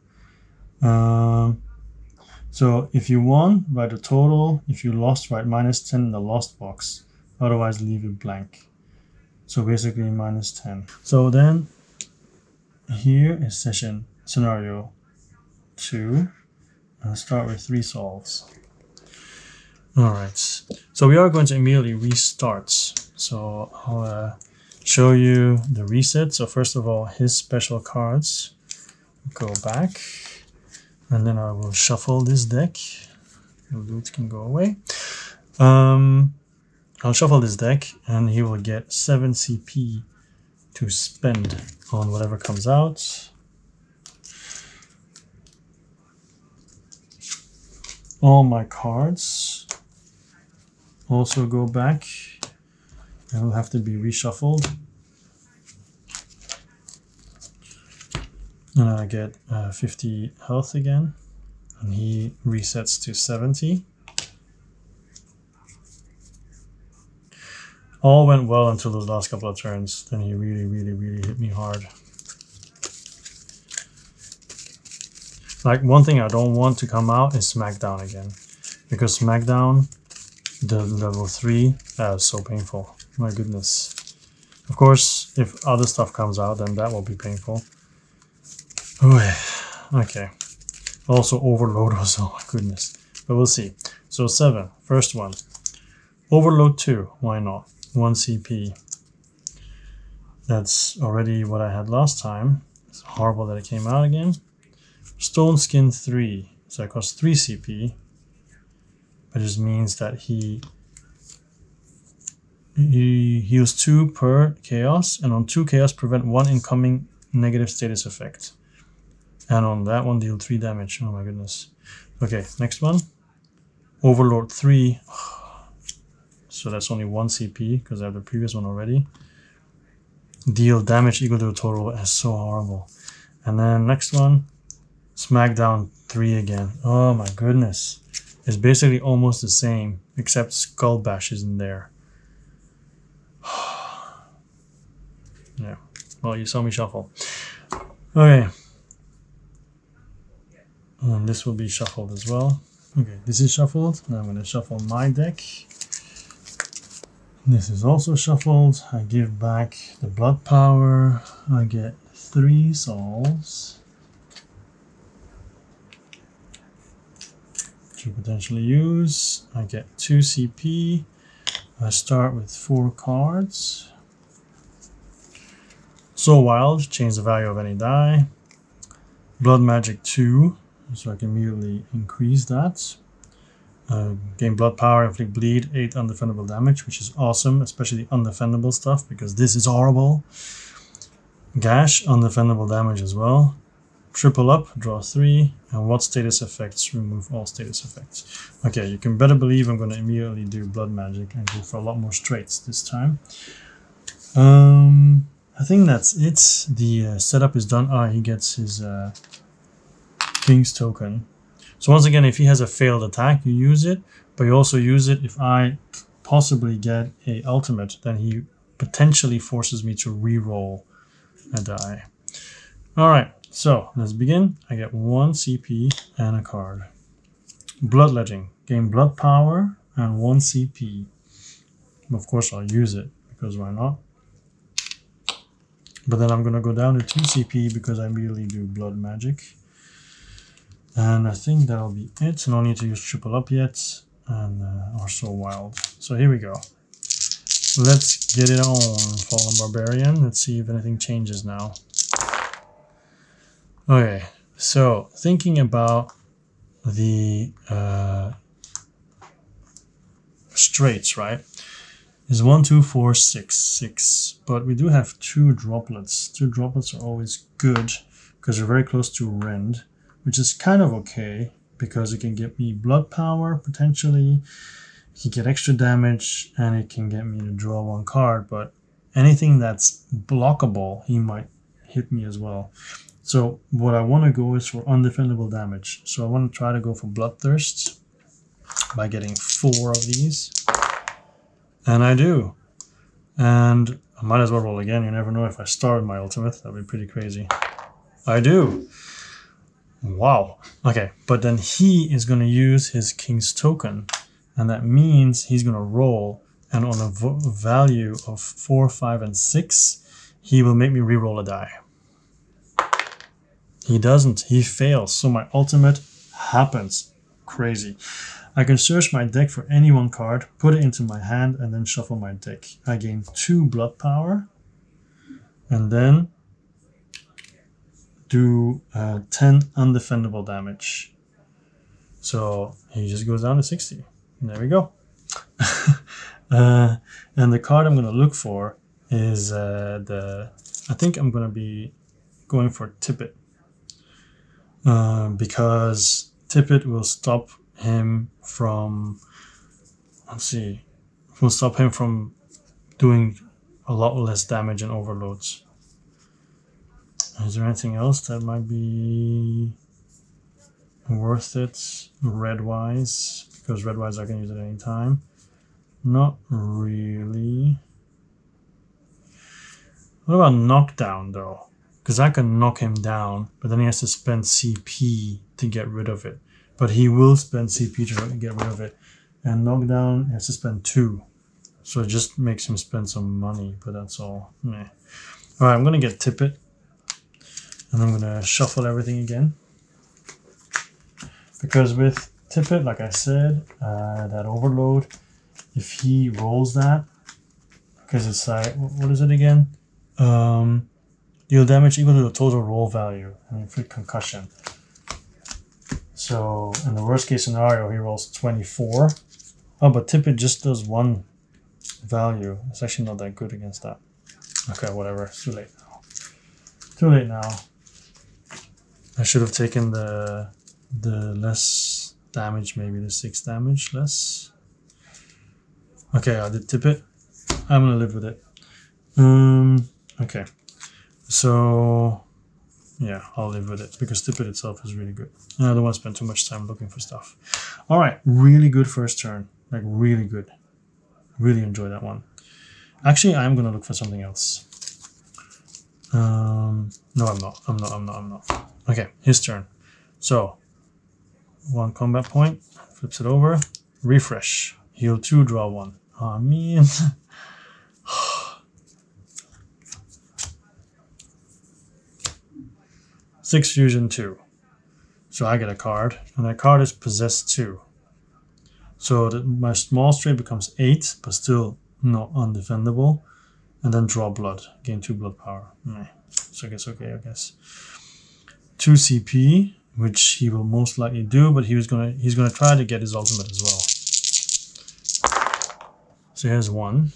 So if you won, write a total. If you lost, write -10 in the lost box. Otherwise, leave it blank. So basically -10. So then here is session scenario 2. I'll start with 3 solves. All right. So we are going to immediately restart. So I'll show you the reset. So first of all, his special cards go back. And then I will shuffle this deck. The loot can go away. I'll shuffle this deck, and he will get 7 CP to spend on whatever comes out. All my cards also go back and will have to be reshuffled. And I get 50 health again, and he resets to 70. All went well until the last couple of turns. Then he really hit me hard. Like, one thing I don't want to come out is Smackdown again, because Smackdown, the level 3, that is so painful. My goodness. Of course, if other stuff comes out, then that will be painful. Okay. Also Overload was, oh my goodness. But we'll see. So 7, first one. Overload 2, why not? 1 CP. That's already what I had last time. It's horrible that it came out again. Stone Skin 3, so it costs 3 CP. But it just means that he heals 2 per chaos, and on 2 chaos prevent 1 incoming negative status effect. And on that one deal 3 damage. Oh my goodness. Okay, next one. Overload 3. So that's only 1 CP because I have the previous one already. Deal damage equal to a total. That's so horrible. And then next one. Smackdown 3 again. Oh my goodness. It's basically almost the same, except Skull Bash isn't there. Yeah. Well, you saw me shuffle. Okay. And this will be shuffled as well. Okay, this is shuffled. Now I'm going to shuffle my deck. This is also shuffled. I give back the blood power. I get 3 souls to potentially use. I get 2 CP. I start with 4 cards. So Wild, change the value of any die. Blood Magic 2, so I can immediately increase that. Gain blood power, inflict bleed, 8 undefendable damage, which is awesome, especially the undefendable stuff, because this is horrible. Gash, undefendable damage as well. Triple up, draw 3, and what status effects? Remove all status effects. Okay, you can better believe I'm going to immediately do blood magic and go for a lot more straights this time. I think that's it. The setup is done. He gets his King's Token. So once again, if he has a failed attack, you use it, but you also use it if I possibly get a ultimate, then he potentially forces me to re-roll a die. Alright, so let's begin. I get 1 CP and a card. Bloodletting. Gain blood power and 1 CP. Of course I'll use it, because why not? But then I'm going to go down to 2 CP because I immediately do blood magic. And I think that'll be it. No need to use triple up yet. And or So Wild. So here we go. Let's get it on, Fallen Barbarian. Let's see if anything changes now. Okay, so thinking about the straights, right? Is 1, 2, 4, 6, 6. But we do have 2 droplets. 2 droplets are always good because they're very close to Rend, which is kind of okay because it can get me blood power potentially. He can get extra damage and it can get me to draw 1 card. But anything that's blockable, he might hit me as well. So what I want to go is for undefendable damage. So I want to try to go for Bloodthirst by getting 4 of these. And I do. And I might as well roll again. You never know if I start with my ultimate. That'd be pretty crazy. I do. Wow. Okay, but then he is going to use his King's Token. And that means he's going to roll. And on a value of 4, 5, and 6, he will make me re-roll a die. He doesn't. He fails. So my ultimate happens. Crazy. I can search my deck for any 1 card, put it into my hand, and then shuffle my deck. I gain 2 blood power, and then do 10 undefendable damage. So he just goes down to 60. And there we go. And the card I'm going to look for is I think I'm going to be going for Tippet. Because Tippet will stop him from, will stop him from doing a lot less damage and overloads. Is there anything else that might be worth it red wise? Because red wise I can use it any time. Not really. What about knockdown though? Because I can knock him down, but then he has to spend CP to get rid of it. But he will spend CP to get rid of it. And knockdown has to spend 2. So it just makes him spend some money, but that's all. Meh. Alright, I'm going to get Tippet. And I'm going to shuffle everything again. Because with Tippet, like I said, that overload, if he rolls that, because it's like, what is it again? Deal damage equal to the total roll value and inflict concussion. So in the worst case scenario, he rolls 24. Oh, but Tippet just does 1 value. It's actually not that good against that. Okay, whatever. It's too late now. Too late now. I should have taken the less damage, maybe the 6 damage less. Okay, I did Tippet. I'm gonna live with it. Okay. So yeah, I'll live with it because Tippet itself is really good. And I don't want to spend too much time looking for stuff. Alright, really good first turn. Like really good. Really enjoy that one. Actually, I'm gonna look for something else. No, I'm not. Okay, his turn. So 1 combat point, flips it over, refresh, heal 2, draw 1. Oh man. 6 fusion 2. So I get a card, and that card is possess 2. So my small stray becomes 8, but still not undefendable. And then draw blood, gain 2 blood power. So I guess okay, I guess. 2 CP, which he will most likely do, but he's gonna try to get his ultimate as well. So here's 1.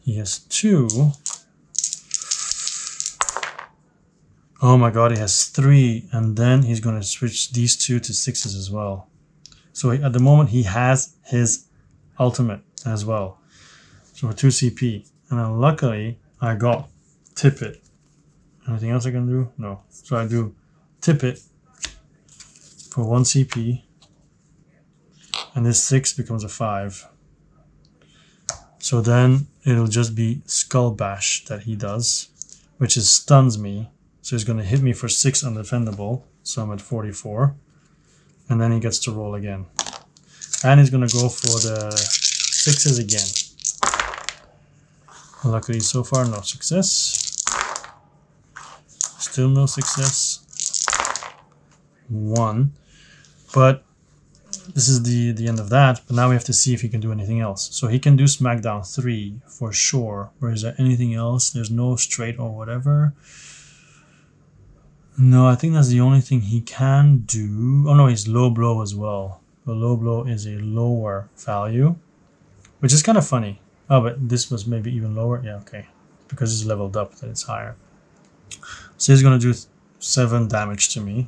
He has 2. Oh my god, he has 3, and then he's going to switch these 2 to 6s as well. So at the moment he has his ultimate as well. So for 2 CP. And then luckily I got Tippet. Anything else I can do? No. So I do Tippet for 1 CP. And this 6 becomes a 5. So then it'll just be Skull Bash that he does, which is stuns me. So he's going to hit me for 6 undefendable, so I'm at 44. And then he gets to roll again. And he's going to go for the 6s again. Luckily so far no success. Still no success. 1. But this is the end of that. But now we have to see if he can do anything else. So he can do Smackdown 3 for sure. Or is there anything else? There's no straight or whatever. No, I think that's the only thing he can do. Oh no, he's low blow as well. The low blow is a lower value, which is kind of funny. Oh, but this was maybe even lower. Yeah, okay. Because it's leveled up that it's higher. So he's going to do 7 damage to me,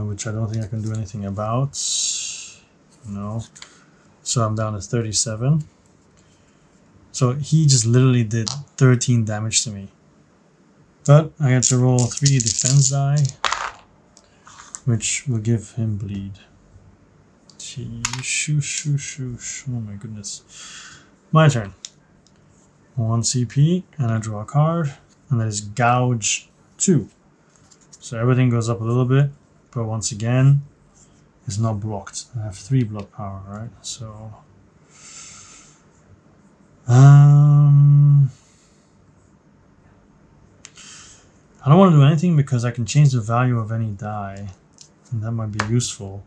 which I don't think I can do anything about. No. So I'm down to 37. So he just literally did 13 damage to me. But I had to roll 3 defense die, which will give him bleed. Shoosh. Oh my goodness. My turn. 1 CP, and I draw a card, and that is Gouge 2. So everything goes up a little bit, but once again, it's not blocked. I have 3 blood power, right? So... I don't want to do anything because I can change the value of any die, and that might be useful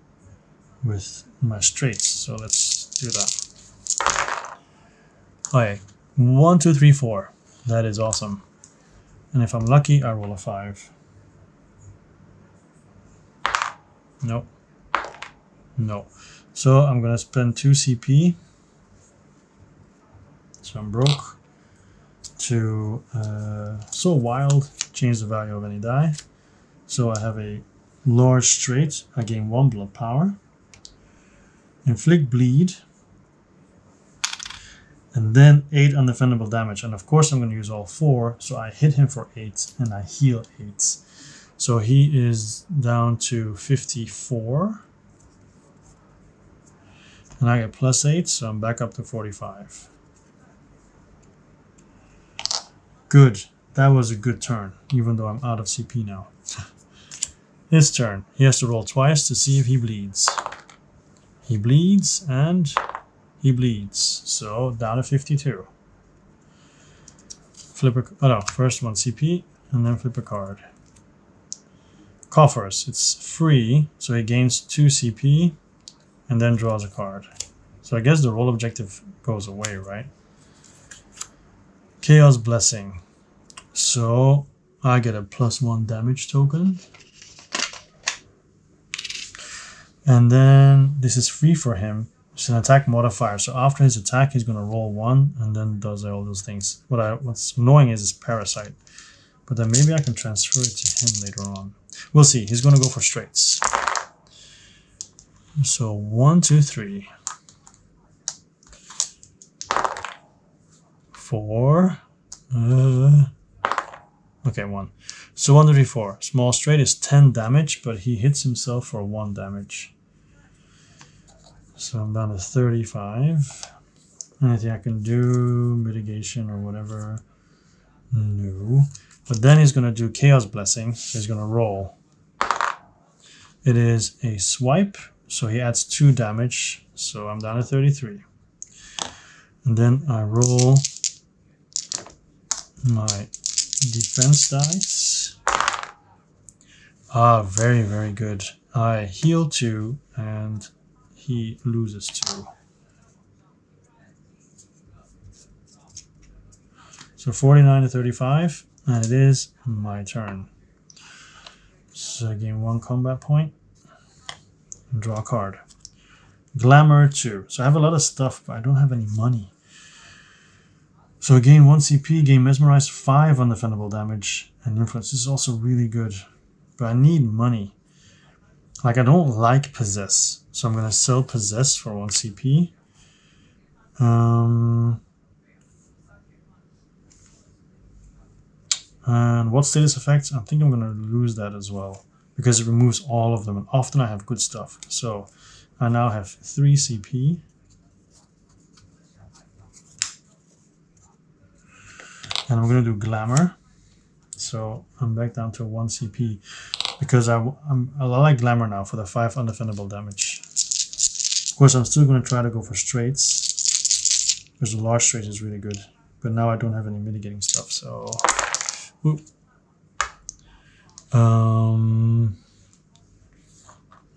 with my straights. So let's do that. Okay, 1, 2, 3, 4. That is awesome. And if I'm lucky, I roll a 5. No. No. So I'm gonna spend 2 CP. So I'm broke. To so wild, change the value of any die. So I have a large straight. I gain 1 blood power. Inflict bleed. And then 8 undefendable damage. And of course I'm going to use all 4. So I hit him for 8 and I heal 8. So he is down to 54. And I get plus 8. So I'm back up to 45. Good. That was a good turn. Even though I'm out of CP now. His turn. He has to roll twice to see if he bleeds. He bleeds and he bleeds. So down to 52. Flip a... Oh no, first one CP and then flip a card. Coffers. It's free. So he gains 2 CP and then draws a card. So I guess the roll objective goes away, right? Chaos Blessing. So I get a +1 damage token. And then this is free for him. It's an attack modifier. So after his attack, he's going to roll 1 and then does all those things. What's annoying is his Parasite. But then maybe I can transfer it to him later on. We'll see. He's going to go for straights. So 1, 2, 3. 4. Okay, 1. So 1, 2, 3, 4. Small straight is 10 damage, but he hits himself for 1 damage. So I'm down to 35. Anything I can do? Mitigation or whatever? No. But then he's going to do Chaos Blessing. So he's going to roll. It is a swipe. So he adds 2 damage. So I'm down to 33. And then I roll my defense dice. Ah, very, very good. I heal 2 and he loses 2. So 49 to 35, and it is my turn. So I gain 1 combat point and draw a card. Glamour 2. So I have a lot of stuff, but I don't have any money. So I gain 1 CP, gain Mesmerize 5 undefendable damage, and Influence. This is also really good, but I need money. Like, I don't like Possess, so I'm going to sell Possess for 1 CP. And what status effects? I think I'm going to lose that as well, because it removes all of them, and often I have good stuff. So I now have 3 CP. And I'm going to do Glamour. So I'm back down to 1 CP. Because I like Glamour now for the 5 undefendable damage. Of course, I'm still going to try to go for straights. Because the large straight is really good. But now I don't have any mitigating stuff, so... Whoop.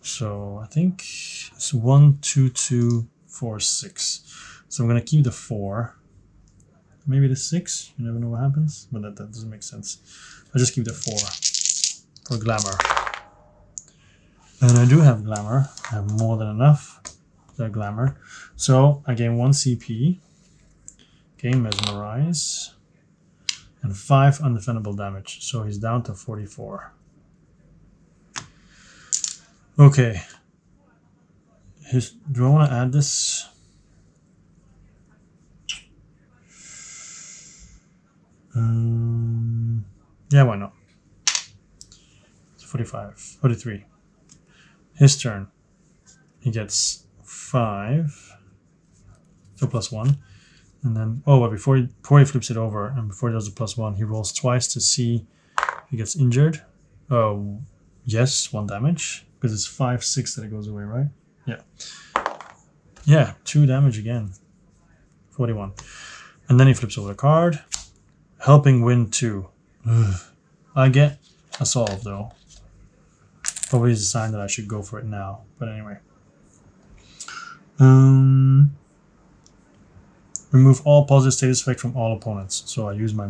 So I think it's 1, 2, 2, 4, 6. So I'm going to keep the 4. Maybe the 6. You never know what happens. But that doesn't make sense. I'll just keep the 4. For Glamour. And I do have Glamour. I have more than enough. The Glamour. So I gain 1 CP. Gain Mesmerize. And 5 undefendable damage. So he's down to 44. Okay. Do I want to add this? Yeah, why not? 45, 43. His turn. He gets 5. So +1. And then, oh, but before he flips it over and before he does the +1, he rolls twice to see if he gets injured. Oh, yes, 1 damage. Because it's 5, 6 that it goes away, right? Yeah. Yeah, 2 damage again. 41. And then he flips over the card. Helping Wind 2. Ugh. I get a solve though. Probably is a sign that I should go for it now. But anyway. Remove all positive status effect from all opponents. So I lose my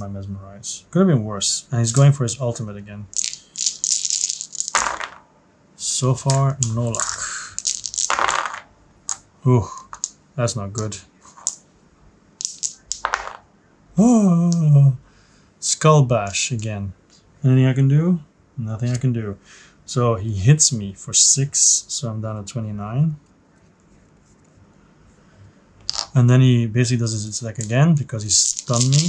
Mesmerize. Could have been worse. And he's going for his ultimate again. So so far, no luck. Ooh, that's not good. Oh, skull bash again. Anything I can do? Nothing I can do. So he hits me for 6, so I'm down to 29. And then he basically does his attack again because he stunned me.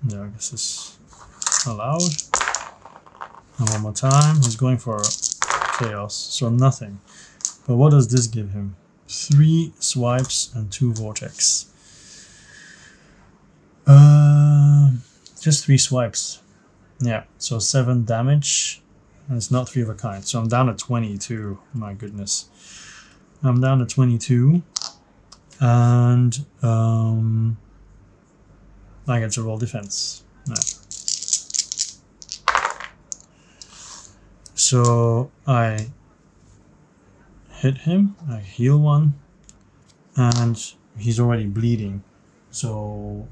Yeah, I guess it's allowed. And one more time, he's going for chaos, so nothing. But what does this give him? 3 swipes and 2 vortex. Just 3 swipes. Yeah, so 7 damage. And it's not 3 of a kind. So I'm down to 22. My goodness. I'm down to 22. And I get to roll defense. Yeah. So I hit him, I heal 1, and he's already bleeding. So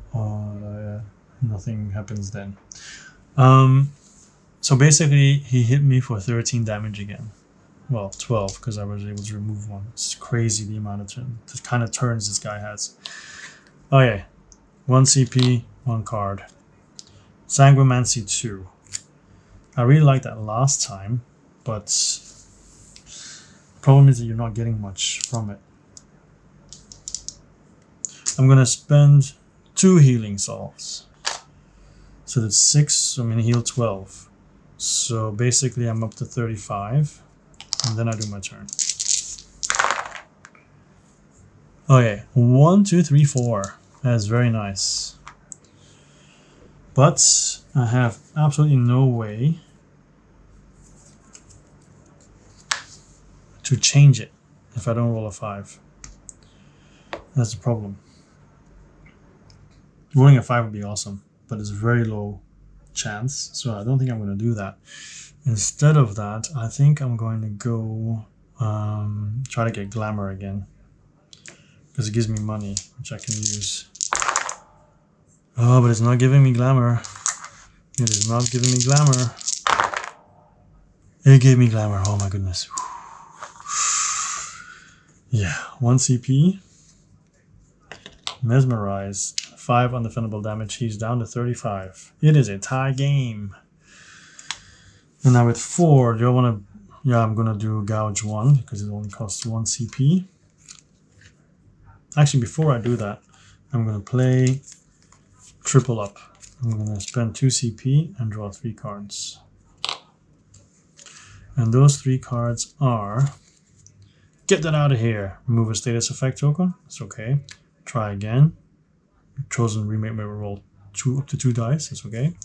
nothing happens then. So basically he hit me for 13 damage again. Well, 12 because I was able to remove 1. It's crazy the amount of the kind of turns this guy has. Okay, 1 CP, 1 card. Sanguimancy 2. I really liked that last time, but the problem is that you're not getting much from it. I'm gonna spend 2 healing salves. So that's 6, so I'm gonna heal 12. So basically I'm up to 35, and then I do my turn. Okay, 1, 2, 3, 4. That's very nice. But I have absolutely no way to change it if I don't roll a 5. That's the problem. Rolling a 5 would be awesome, but it's very low chance, so I don't think I'm going to do that. Instead of that, I think I'm going to go try to get glamour again, because it gives me money, which I can use. Oh, but it's not giving me glamour. It is not giving me glamour. It gave me glamour. Oh my goodness. Yeah, 1 CP. Mesmerize. 5 undefendable damage. He's down to 35. It is a tie game. And now with 4, do I want to... Yeah, I'm going to do Gouge 1 because it only costs 1 CP. Actually, before I do that, I'm going to play triple up. I'm going to spend 2 CP and draw 3 cards. And those 3 cards are... Get that out of here. Remove a status effect token. It's okay. Try again. Chosen remake may roll up to 2 dice. It's okay.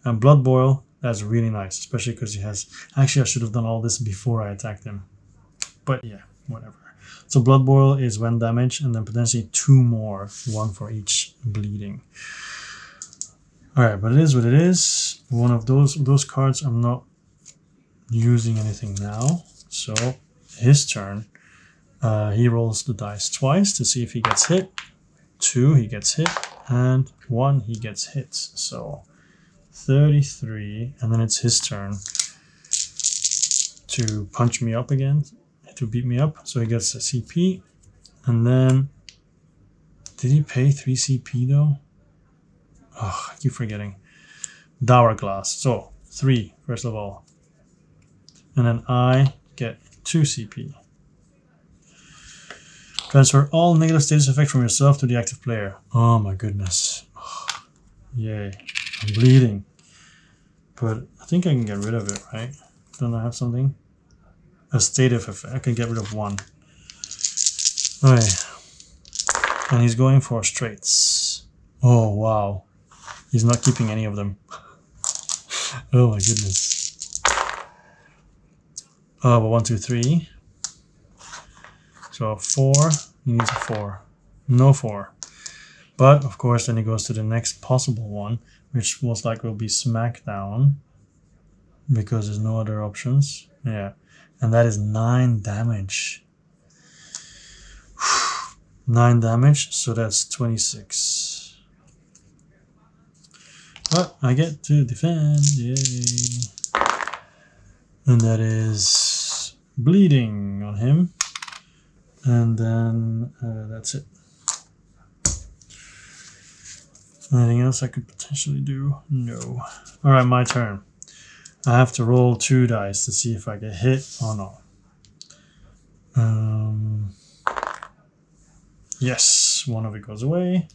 And Blood Boil. That's really nice, especially because he has... Actually, I should have done all this before I attacked him. But yeah, whatever. So Blood Boil is 1 damage, and then potentially 2 more. 1 for each bleeding. Alright, but it is what it is. One of those cards I'm not using anything now. So his turn. He rolls the dice twice to see if he gets hit. 2, he gets hit. And 1, he gets hit. So 33, and then it's his turn to punch me up again, to beat me up. So he gets a CP, and then did he pay 3 CP though? Oh, I keep forgetting. Dower Glass. So 3 first of all, and then I get 2 CP. Transfer all negative status effects from yourself to the active player. Oh my goodness. Oh, yay. I'm bleeding. But I think I can get rid of it, right? Don't I have something? A stative effect. I can get rid of 1. Okay. And he's going for straights. Oh, wow. He's not keeping any of them. Oh my goodness. Oh, but 1, 2, 3. So 4. He needs a 4. No 4. But, of course, then he goes to the next possible one, which most likely will be Smackdown, because there's no other options. Yeah. And that is 9 damage. 9 damage, so that's 26. But I get to defend. Yay. And that is bleeding on him. And then that's it. Anything else I could potentially do? No. Alright, my turn. I have to roll 2 dice to see if I get hit or not. Yes, one of it goes away.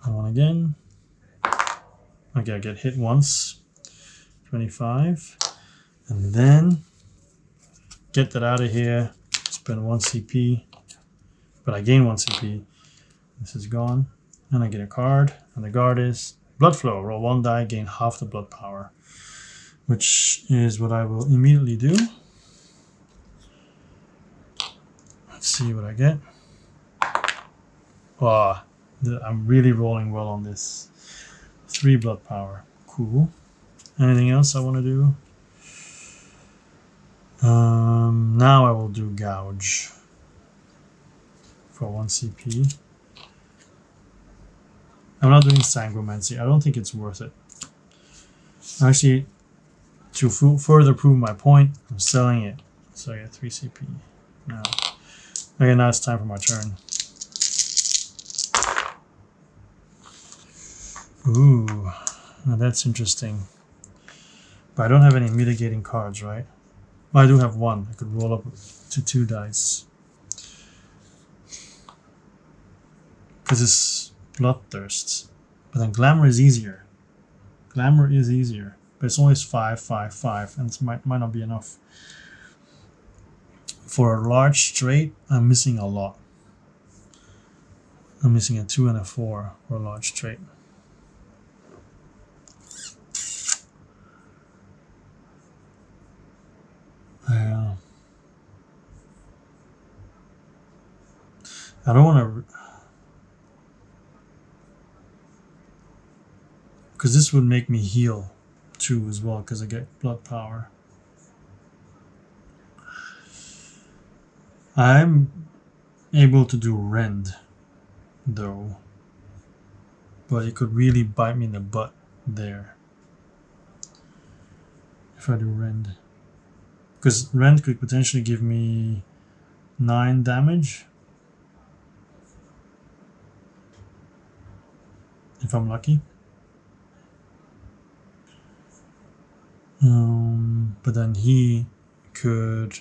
One again. Okay, I get hit once. 25. And then get that out of here. Spend 1 CP. But I gain 1 CP. This is gone. And I get a card. And the card is Blood Flow. Roll 1 die, gain half the blood power. Which is what I will immediately do. Let's see what I get. Wow, I'm really rolling well on this. 3 blood power. Cool. Anything else I want to do? Now I will do Gouge for 1 CP. I'm not doing Sangromancy. I don't think it's worth it. Actually, to further prove my point, I'm selling it. So I get 3 CP. Now, okay, now it's time for my turn. Ooh, now that's interesting. But I don't have any mitigating cards, right? Well, I do have 1. I could roll up to 2 dice. Because it's Bloodthirst. But then Glamour is easier. Glamour is easier. But it's only 5, 5, 5. And it might not be enough. For a large straight, I'm missing a lot. I'm missing a 2 and a 4 for a large straight. Yeah. I don't want to... Because this would make me heal too as well, because I get blood power. I'm able to do Rend, though. But it could really bite me in the butt there. If I do Rend. Because Rend could potentially give me 9 damage. If I'm lucky. But then he could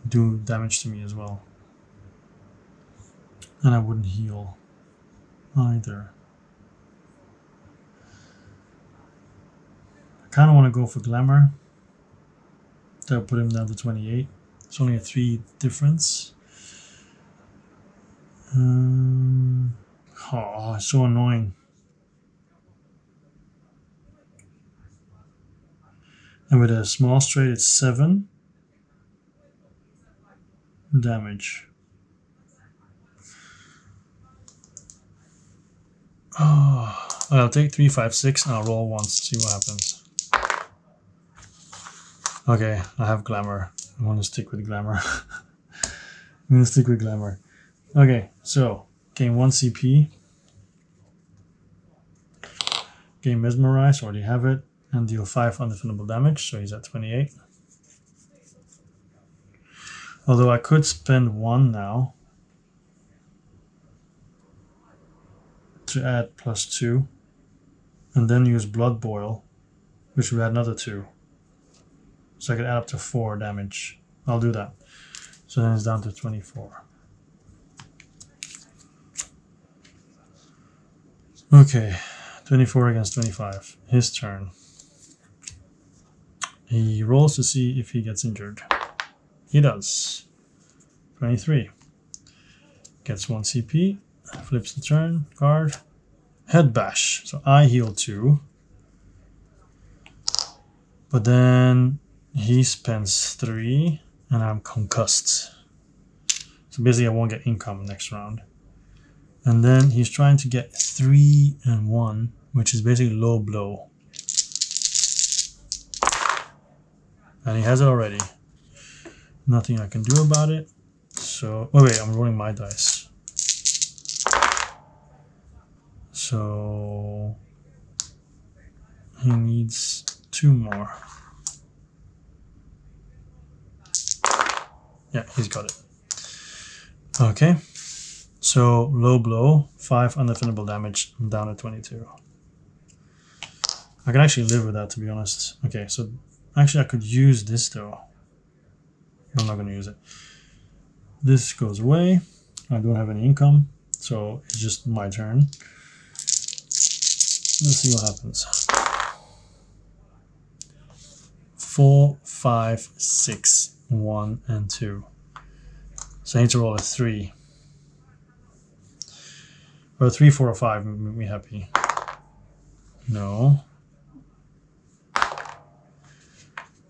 do damage to me as well. And I wouldn't heal either. I kind of want to go for Glamour. That'll put him down to 28. It's only a 3 difference. Oh, it's so annoying. And with a small straight, it's 7 damage. Oh, I'll take 3, 5, 6 and I'll roll once to see what happens. Okay, I have Glamour. I want to stick with Glamour. I'm going to stick with Glamour. Okay, so gain 1 CP. Gain Mesmerize, already have it. And deal 5 undefendable damage, so he's at 28. Although I could spend 1 now to add +2, and then use Blood Boil, which would add another 2. So I could add up to 4 damage. I'll do that. So then it's down to 24. Okay, 24 against 25. His turn. He rolls to see if he gets injured. He does. 23. Gets 1 CP. Flips the turn. Card. Head Bash. So I heal 2. But then he spends 3. And I'm concussed. So basically I won't get income next round. And then he's trying to get 3 and 1. Which is basically low blow. And he has it already. Nothing I can do about it. So, wait, I'm rolling my dice. So, he needs 2 more. Yeah, he's got it. Okay. So low blow, 5 undefendable damage. I'm down at 22. I can actually live with that, to be honest. Okay, so actually I could use this though. I'm not going to use it. This goes away. I don't have any income, so it's just my turn. Let's see what happens. 4, 5, 6, 1, and 2. So I need to roll a 3. Or a 3, 4, or 5 would make me happy. No.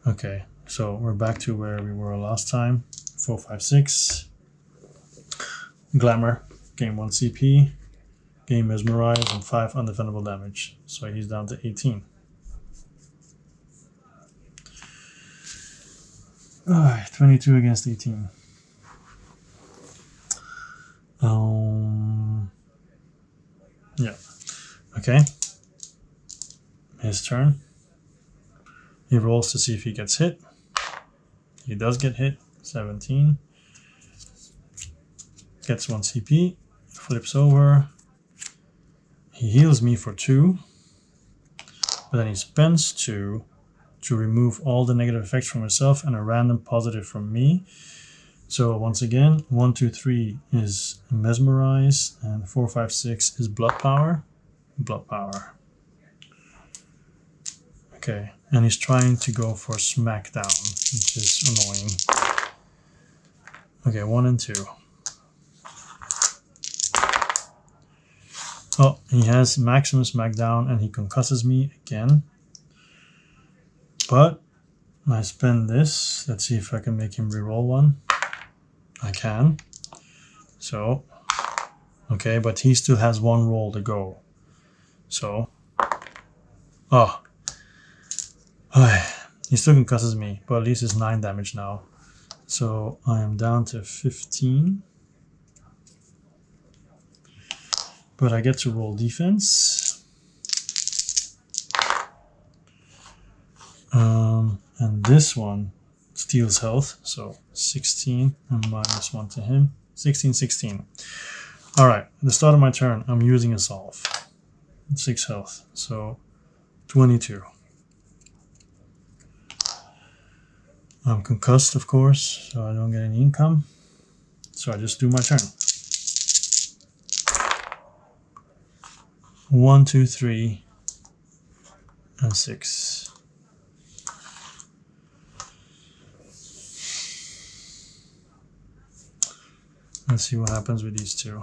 Okay, so we're back to where we were last time. 4, 5, 6. Glamour, gain 1 CP, gain Mesmerize, and 5 undefendable damage. So he's down to 18. Alright, 22 against 18. Yeah. Okay. His turn. He rolls to see if he gets hit. He does get hit. 17. Gets 1 CP. Flips over. He heals me for 2. But then he spends 2 to remove all the negative effects from himself and a random positive from me. So once again, 1, 2, 3 is Mesmerize, and 4, 5, 6 is Blood Power. Blood Power. Okay, and he's trying to go for Smackdown, which is annoying. Okay, 1 and 2. Oh, he has maximum Smackdown and he concusses me again. But I spend this. Let's see if I can make him reroll 1. I can. So, okay, but he still has 1 roll to go. So, oh, he still concusses me, but at least it's 9 damage now. So I am down to 15. But I get to roll defense. And this one steals health, so 16 and minus 1 to him. 16, 16. Alright, at the start of my turn, I'm using a solve. 6 health, so 22. I'm concussed, of course, so I don't get any income. So I just do my turn. 1, 2, 3, and 6. Let's see what happens with these two.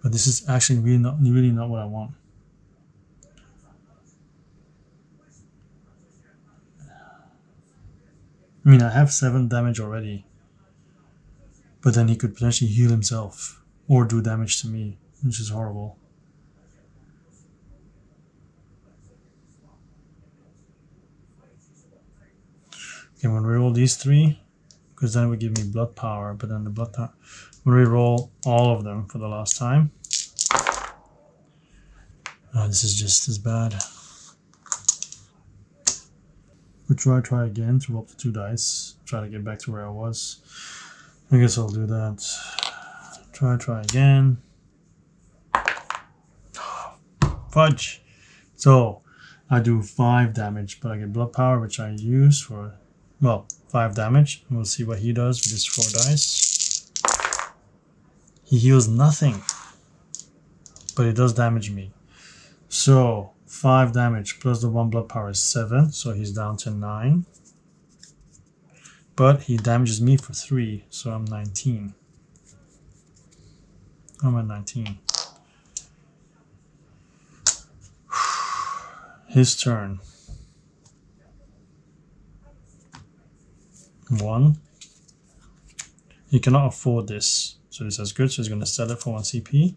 But this is actually really not what I want. I mean, I have 7 damage already. But then he could potentially heal himself or do damage to me, which is horrible. Okay, I'm gonna reroll these 3, because then it would give me blood power, but then the blood power, I'm gonna reroll all of them for the last time. Oh, this is just as bad. We'll try again to roll up to 2 dice. Try to get back to where I was. I guess I'll do that. Try again. Fudge! So, I do 5 damage, but I get blood power, which I use for, well, 5 damage. We'll see what he does with his 4 dice. He heals nothing, but it does damage me. So, 5 damage plus the 1 blood power is 7, so he's down to 9. But he damages me for 3, so I'm 19. I'm at 19. His turn. 1. He cannot afford this, so this is good, so he's going to sell it for 1 CP.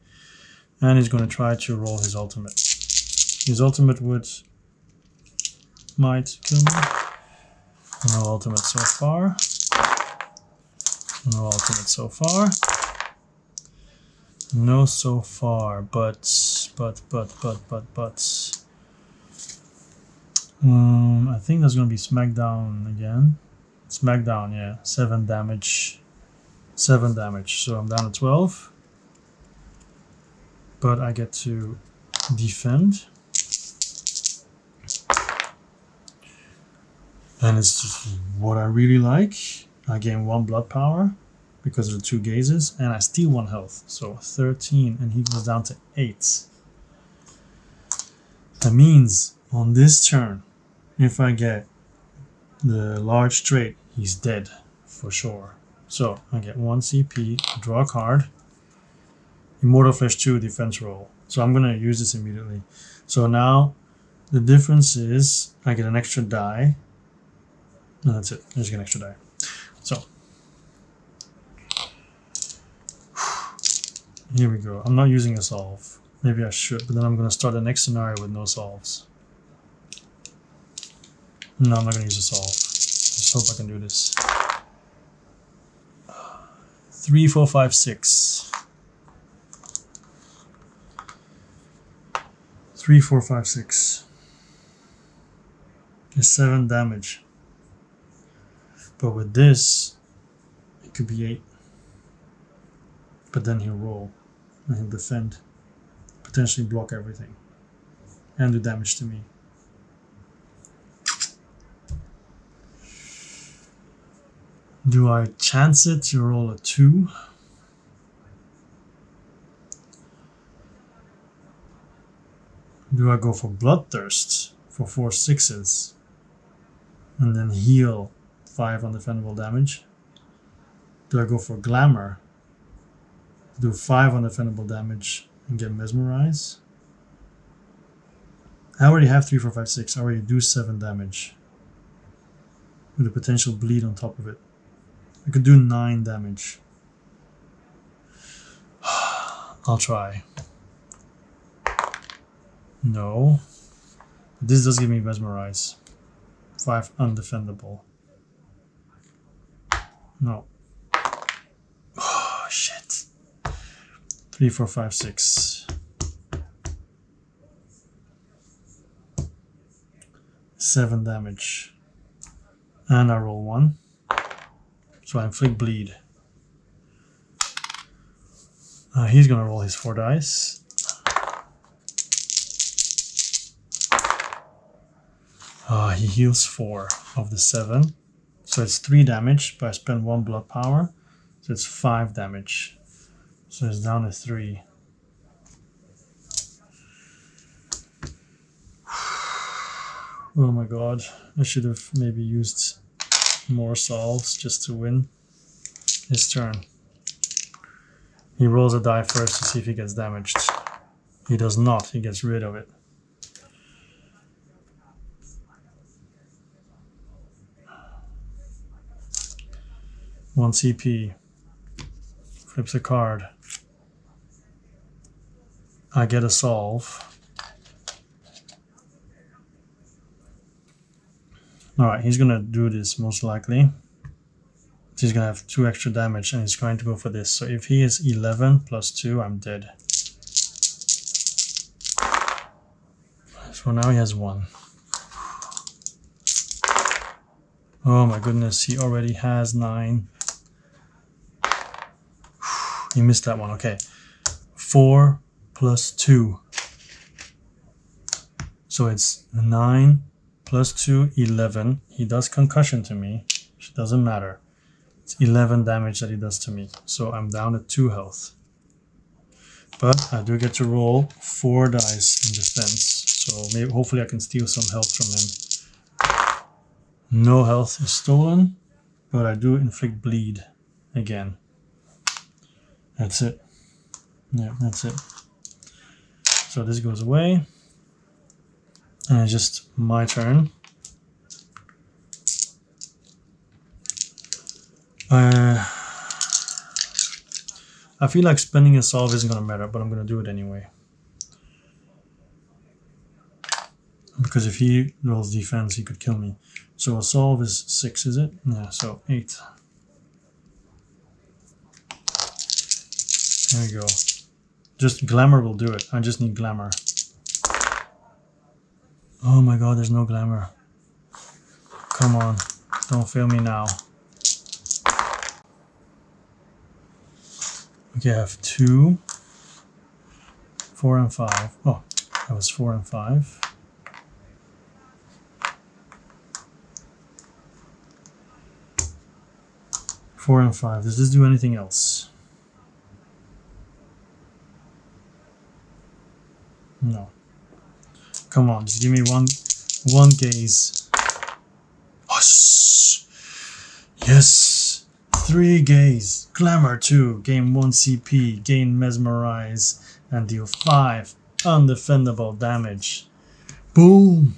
And he's going to try to roll his ultimate. His ultimate might kill me. No ultimate so far. No ultimate so far. No so far, but. I think there's going to be Smackdown again. Smackdown, yeah. 7 damage. 7 damage. So I'm down to 12. But I get to defend. And it's just what I really like. I gain 1 blood power because of the 2 gazes, and I steal 1 health. So 13, and he goes down to 8. That means on this turn, if I get the large trait, he's dead for sure. So I get 1 CP, draw a card, Immortal Flesh 2 defense roll. So I'm going to use this immediately. So now the difference is I get an extra die. No, that's it. I just get an extra die. So here we go. I'm not using a solve. Maybe I should, but then I'm going to start the next scenario with no solves. No, I'm not going to use a solve. Just hope I can do this. 3, 4, 5, 6. 3, 4, 5, 6. There's 7 damage. But with this, it could be 8. But then he'll roll and he'll defend. Potentially block everything. And do damage to me. Do I chance it to roll a 2? Do I go for Bloodthirst for 4 6s and then heal 5 undefendable damage? Do I go for Glamour, do 5 undefendable damage and get Mesmerize? I already have 3, 4, 5, 6. I already do 7 damage with a potential bleed on top of it. I could do 9 damage. I'll try. No. This does give me Mesmerize. 5 undefendable. No. Oh, shit. 3, 4, 5, 6. 7 damage. And I roll 1. So I inflict bleed. He's gonna roll his 4 dice. He heals 4 of the 7. So it's 3 damage, but I spend 1 blood power. So it's 5 damage. So it's down to 3. Oh my god. I should have maybe used more solves just to win his turn. He rolls a die first to see if he gets damaged. He does not. He gets rid of it. One CP. Flips a card. I get a solve. Alright, he's gonna do this most likely. He's gonna have 2 extra damage and he's going to go for this. So if he is 11 plus 2, I'm dead. So now he has 1. Oh my goodness, he already has 9. He missed that one, okay. 4 plus 2. So it's 9 plus 2, 11. He does concussion to me, which doesn't matter. It's 11 damage that he does to me. So I'm down to 2 health. But I do get to roll 4 dice in defense. So maybe, hopefully I can steal some health from him. No health is stolen, but I do inflict bleed again. That's it. Yeah, that's it. So this goes away. And it's just my turn. I feel like spending a solve isn't going to matter, but I'm going to do it anyway. Because if he rolls defense, he could kill me. So a solve is 6, is it? Yeah, so 8. There we go. Just glamour will do it. I just need glamour. Oh my god, there's no glamour. Come on. Don't fail me now. Okay, I have 2, 4 and 5. Oh, that was 4 and 5. Four and 5. Does this do anything else? No. Come on, just give me one gaze. Hush. Yes. 3 gaze. Glamour 2. Gain 1 CP. Gain mesmerize. And deal 5 undefendable damage. Boom.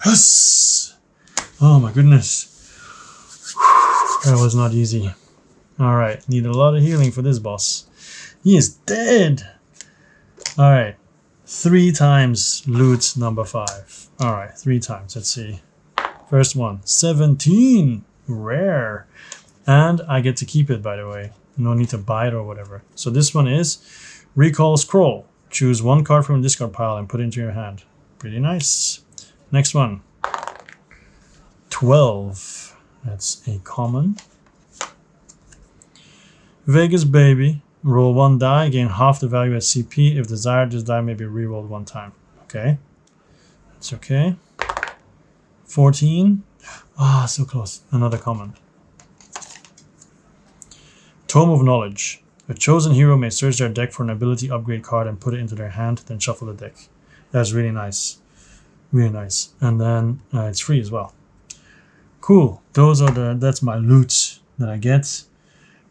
Yes. Oh my goodness. That was not easy. Alright, need a lot of healing for this boss. He is dead! Alright, 3 times loot number 5. Alright, 3 times, let's see. First one, 17! Rare! And I get to keep it, by the way. No need to buy it or whatever. So this one is Recall Scroll. Choose 1 card from a discard pile and put it into your hand. Pretty nice. Next one, 12. That's a common. Vegas Baby. Roll 1 die, gain half the value at CP. If desired, this die may be rerolled 1 time. Okay. That's okay. 14. Ah, so close. Another common. Tome of Knowledge. A chosen hero may search their deck for an ability upgrade card and put it into their hand, then shuffle the deck. That's really nice. Really nice. And then it's free as well. Cool. That's my loot that I get.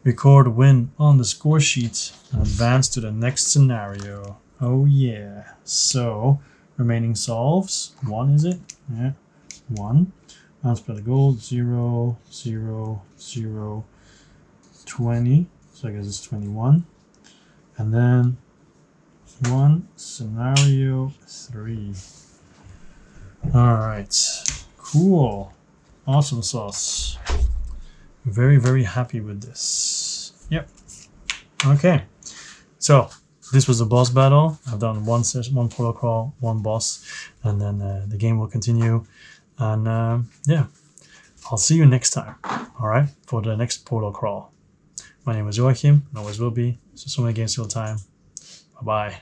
Record win on the score sheet and advance to the next scenario. Oh yeah. So remaining solves. 1 is it? Yeah. 1. Unspent the gold. 0, 0, 0, 20. So I guess it's 21. And then 1 scenario 3. Alright. Cool. Awesome sauce. Very, very happy with this. Yep. Okay. So this was a boss battle. I've done 1 session, 1 portal crawl, 1 boss, and then the game will continue. And yeah, I'll see you next time. All right, for the next portal crawl. My name is Joachim, and always will be. So many games till time. Bye bye.